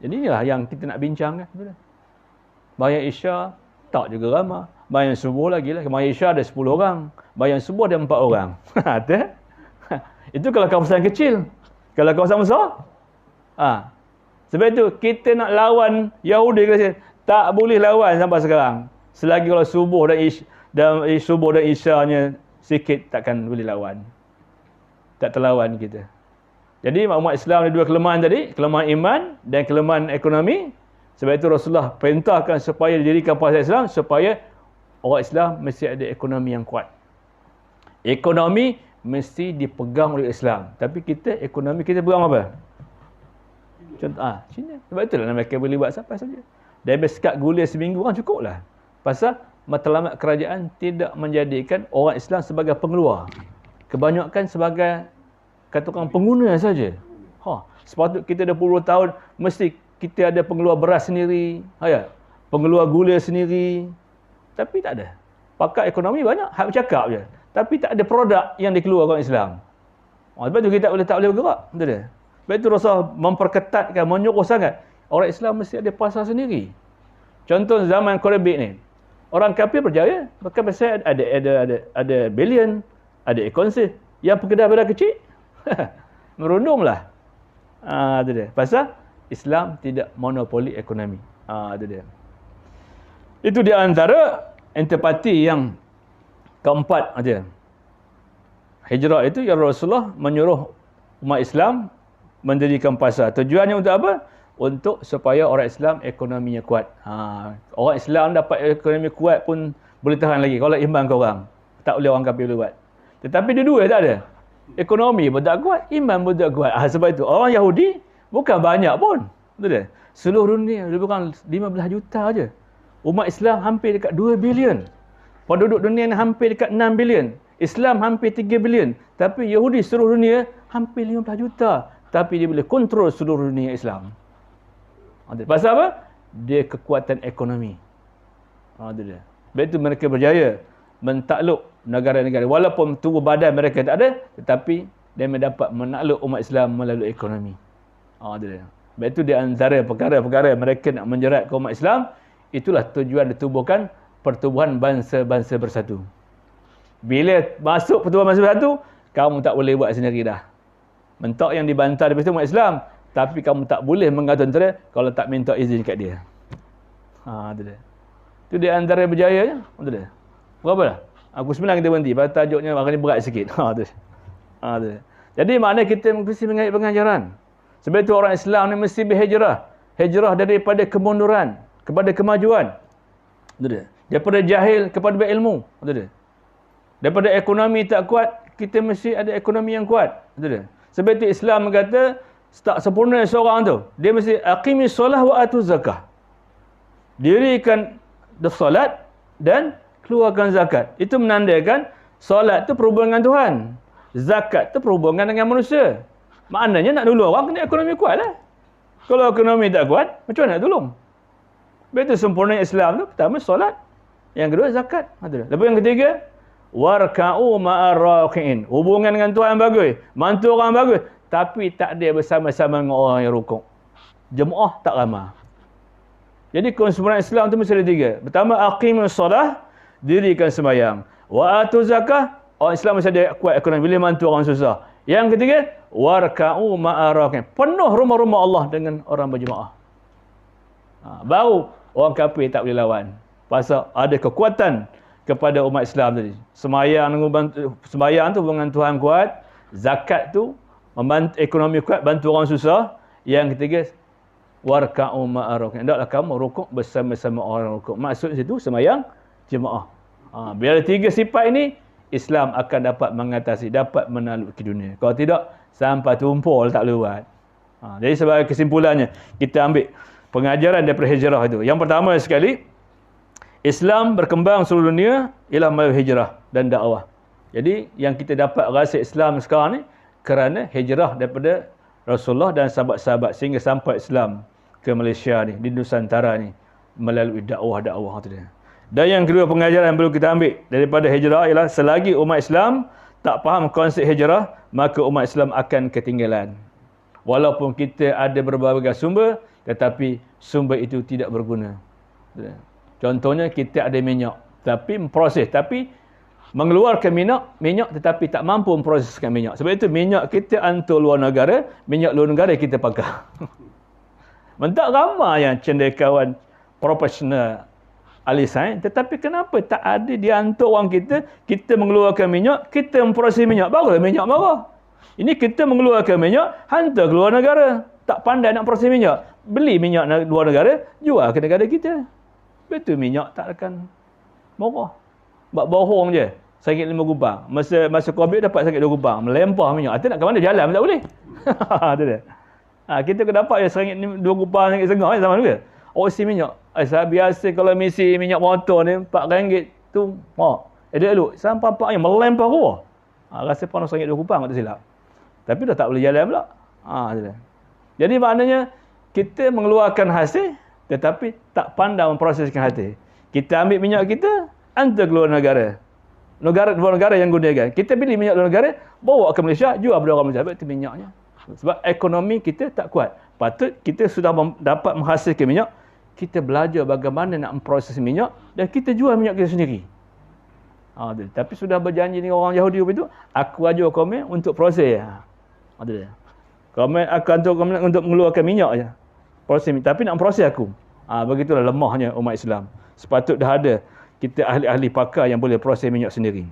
Jadi inilah yang kita nak bincang. Sembahyang isyak tak juga ramah. Sembahyang subuh lagi lah. Sembahyang isyak ada 10 orang. Sembahyang subuh ada 4 orang. Itu kalau kawasan kecil. Kalau kawasan besar, sebab itu kita nak lawan Yahudi, tak boleh lawan sampai sekarang. Selagi kalau subuh dan isyaknya sikit, takkan boleh lawan. Tak terlawan kita. Jadi umat Islam ada dua kelemahan tadi, kelemahan iman dan kelemahan ekonomi. Sebab itu Rasulullah perintahkan supaya didirikan partai Islam, supaya orang Islam mesti ada ekonomi yang kuat. Ekonomi mesti dipegang oleh Islam. Tapi kita, ekonomi kita pegang apa? Contoh, Cina. Sebab itulah mereka boleh buat sampai saja. Dia bersekat gula seminggu kan cukuplah. Pasal matlamat kerajaan tidak menjadikan orang Islam sebagai pengeluar. Kebanyakan sebagai katakan pengguna saja. Sepatutnya kita dah puluh tahun mesti kita ada pengeluar beras sendiri, pengeluar gula sendiri. Tapi tak ada. Pakar ekonomi banyak, hak bercakap je. Tapi tak ada produk yang dikeluarkan orang Islam. Sebab tu kita tak boleh bergerak. Betul tak? Sebab itu Rasulullah memperketatkan, menyuruh sangat. Orang Islam mesti ada pasar sendiri. Contoh zaman Korabik ni. Orang kafir berjaya. Maka pasal ada bilion, ada ekonomi. Yang pekedai-pekedai kecil, merundunglah. Itu dia. Pasal Islam tidak monopoli ekonomi. Itu dia. Itu di antara antipati yang keempat aja. Hijrah itu yang Rasulullah menyuruh umat Islam mendirikan pasar. Tujuannya untuk apa? Untuk supaya orang Islam ekonominya kuat. Orang Islam dapat ekonomi kuat pun boleh tahan lagi. Kalau iman korang, tak boleh orang kafir boleh buat. Tetapi dua-dua tak ada. Ekonomi pun tak kuat, iman pun tak kuat. Sebab itu orang Yahudi bukan banyak pun. Betul tak? Seluruh dunia lebih kurang 15 juta aja. Umat Islam hampir dekat 2 bilion. Penduduk dunia ni hampir dekat 6 bilion. Islam hampir 3 bilion. Tapi Yahudi seluruh dunia hampir 15 juta. Tapi dia boleh kontrol seluruh dunia Islam. Pasal apa? Dia kekuatan ekonomi. Itu dia. Sebab itu mereka berjaya mentakluk negara-negara. Walaupun tubuh badan mereka tak ada, tetapi dia dapat menakluk umat Islam melalui ekonomi. Itu dia. Sebab itu di antara perkara-perkara mereka nak menjerat ke umat Islam, itulah tujuan ditubuhkan pertubuhan bangsa-bangsa bersatu. Bila masuk pertubuhan bangsa bersatu, kamu tak boleh buat sendiri dah. Mentok yang dibantah daripada umat Islam, tapi kamu tak boleh mengatur tentera kalau tak minta izin kat dia. Itu dia. Itu di antara berjayanya. Itu dia. Berapa dah? Aku 9 kita berhenti. Pada tajuknya maknanya berat sikit. Itu dia. Jadi maknanya kita mesti mengajar pengajaran. Sebab itu orang Islam ni mesti berhijrah. Hijrah daripada kemunduran kepada kemajuan. Itu dia. Daripada jahil kepada berilmu. Itu dia. Daripada ekonomi tak kuat, kita mesti ada ekonomi yang kuat. Itu dia. Sebab itu Islam kata tak sempurna seorang tu. Dia mesti aqimis solah wa atuz zakah. Dirikan solat dan keluarkan zakat. Itu menandakan solat tu perhubungan dengan Tuhan. Zakat tu perhubungan dengan manusia. Maknanya nak tolong orang kena ekonomi kuat lah. Kalau ekonomi tak kuat, macam mana nak tolong? Betul sempurna Islam tu. Pertama solat. Yang kedua zakat. Lepas yang ketiga, warka'u ma'ar raqi'in. Hubungan dengan Tuhan bagus. Mantu orang bagus. Tapi tak ada bersama-sama dengan orang yang rukuk. Jemaah tak ramah. Jadi kesempurnaan Islam tu mesti ada 3. Pertama, aqimus solah. Dirikan sembahyang. Wa atu zakah. Orang Islam mesti ada kuat ekonomi. Boleh mantu orang susah. Yang ketiga, warka'u ma'ar raqi'in. Penuh rumah-rumah Allah dengan orang berjemaah. Baru orang kafir tak boleh lawan. Pasal ada kekuatan kepada umat Islam tadi. Sembahyang tu hubungan Tuhan kuat. Zakat tu membantu ekonomi kuat, bantu orang susah. Yang ketiga, warka'u ma'arakin. Hendaklah kamu rukuk bersama-sama orang rukuk. Maksud situ sembahyang jemaah. Bila ada 3 sifat ini, Islam akan dapat mengatasi, dapat menaklukkan dunia. Kalau tidak, sampai tumpul tak boleh buat. Jadi sebagai kesimpulannya, kita ambil pengajaran daripada hijrah itu. Yang pertama sekali, Islam berkembang seluruh dunia ialah melalui hijrah dan dakwah. Jadi yang kita dapat rasa Islam sekarang ni kerana hijrah daripada Rasulullah dan sahabat-sahabat sehingga sampai Islam ke Malaysia ni, di Nusantara ni, melalui dakwah-dakwah tu dia. Dan yang kedua pengajaran yang perlu kita ambil daripada hijrah ialah selagi umat Islam tak faham konsep hijrah, maka umat Islam akan ketinggalan. Walaupun kita ada berbagai sumber, tetapi sumber itu tidak berguna. Contohnya kita ada minyak, tapi memproses, tapi mengeluarkan minyak tetapi tak mampu memproseskan minyak. Sebab itu minyak kita hantar luar negara, minyak luar negara kita pakai. Mentak ramai yang cendekiawan profesional ahli sains, tetapi kenapa tak ada dihantar orang kita mengeluarkan minyak, kita memproses minyak, barulah minyak marah. Ini kita mengeluarkan minyak, hantar ke luar negara. Tak pandai nak proses minyak, beli minyak luar negara, jual ke negara kita. Betul minyak tak akan murah. Buat bohong je. RM1.5. Masa COVID dapat RM2. Melempar minyak. Kita nak ke mana? Jalan tak boleh. Itu dia. Kita kena dapat je RM2, RM1.5 zaman dulu. Isi minyak. Biasa kalau misi minyak motor ni RM4 tu. Elok-elok. Sampai yang melempar keluar. Rasa panas RM2 tak silap. Tapi dah tak boleh jalan pula. Itu dia. Jadi maknanya kita mengeluarkan hasil tetapi tak pandai memproseskan hasil. Kita ambil minyak kita, hantar ke luar negara. Luar negara yang gunakan. Kita beli minyak luar negara, bawa ke Malaysia, jual pada orang Malaysia. Sebab itu minyaknya. Sebab ekonomi kita tak kuat. Patut kita sudah dapat menghasilkan minyak, kita belajar bagaimana nak memproses minyak dan kita jual minyak kita sendiri. Tapi sudah berjanji dengan orang Yahudi itu, aku ajar komen untuk proses. Komen aku hantar komen untuk mengeluarkan minyak je. Proses, tapi nak proses aku. Begitulah lemahnya umat Islam. Sepatut dah ada kita ahli-ahli pakar yang boleh proses minyak sendiri.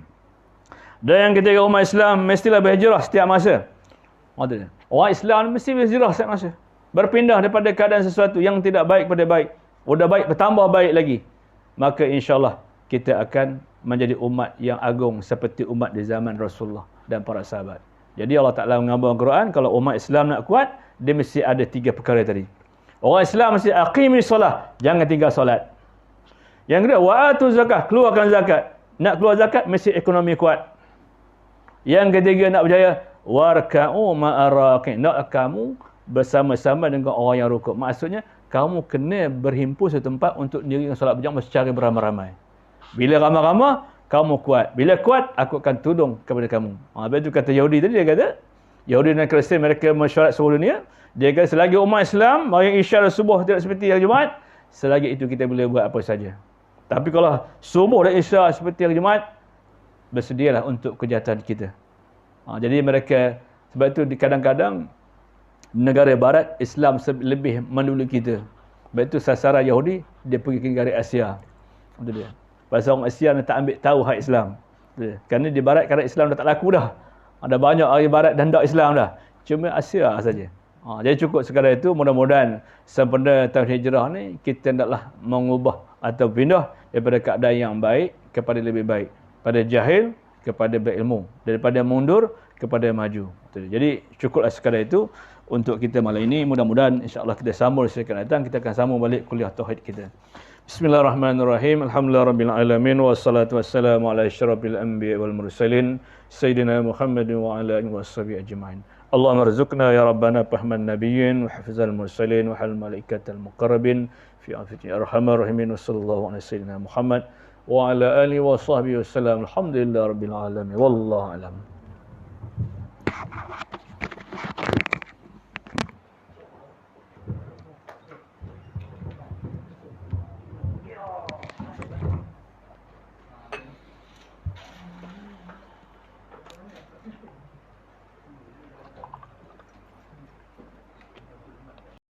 Dan yang ketiga, umat Islam mestilah berhijrah setiap masa. Orang Islam mesti berhijrah setiap masa. Berpindah daripada keadaan sesuatu yang tidak baik pada baik. Sudah baik bertambah baik lagi. Maka insya-Allah kita akan menjadi umat yang agung seperti umat di zaman Rasulullah dan para sahabat. Jadi Allah Ta'ala mengabarkan Quran, kalau umat Islam nak kuat, dia mesti ada 3 perkara tadi. Orang Islam mesti aqimis solah, jangan tinggal solat. Yang kedua, wa'atu zakah, keluarkan zakat. Nak keluar zakat, mesti ekonomi kuat. Yang ketiga, nak berjaya, warka'u ma'arakin. Nak kamu bersama-sama dengan orang yang rukuk. Maksudnya, kamu kena berhimpun satu tempat untuk dirikan solat berjamaah secara beramai-ramai. Bila ramai-ramai, kamu kuat. Bila kuat, aku akan tolong kepada kamu. Habis itu kata Yahudi tadi, dia kata, Yahudi dan Kristian mereka mesyuarat seluruh dunia. Dia kata selagi umat Islam mari isyarat subuh tidak seperti hari Jumaat, selagi itu kita boleh buat apa saja. Tapi kalau subuh dan isyarat seperti hari Jumaat, bersedialah untuk kejahatan kita. Jadi mereka, sebab itu kadang-kadang negara barat Islam lebih mendahului kita. Sebab itu sasaran Yahudi dia pergi ke negara Asia. Itu dia. Pasal orang Asia tak ambil tahu hak Islam. Kerana di barat kadang Islam dah tak laku dah. Ada banyak orang barat dan tak Islam dah. Cuma Asia saja. Jadi cukup sekadar itu, mudah-mudahan sempena tahun hijrah ni kita hendaklah mengubah atau pindah daripada keadaan yang baik kepada lebih baik, pada jahil kepada berilmu, daripada mundur kepada maju. Jadi cukuplah sekadar itu untuk kita malam ini. Mudah-mudahan insya-Allah kita sambung sekarang datang, kita akan sambung balik kuliah tauhid kita. Bismillahirrahmanirrahim. Alhamdulillahirabbil alamin wassalatu wassalamu ala asyrafil anbiya'i wal mursalin sayyidina Muhammadin wa ala alihi washabihi ajmain. Allahumma rzuqna ya rabbana fahman nabiyyin wa hifzal mursalin wa hal malaikatal muqarrabin fi afati arhamar rahimin wa sallallahu ala sayyidina Muhammad wa ala alihi wa sahbihi wasallam. Alhamdulillahirabbil alamin. Wallahu alam.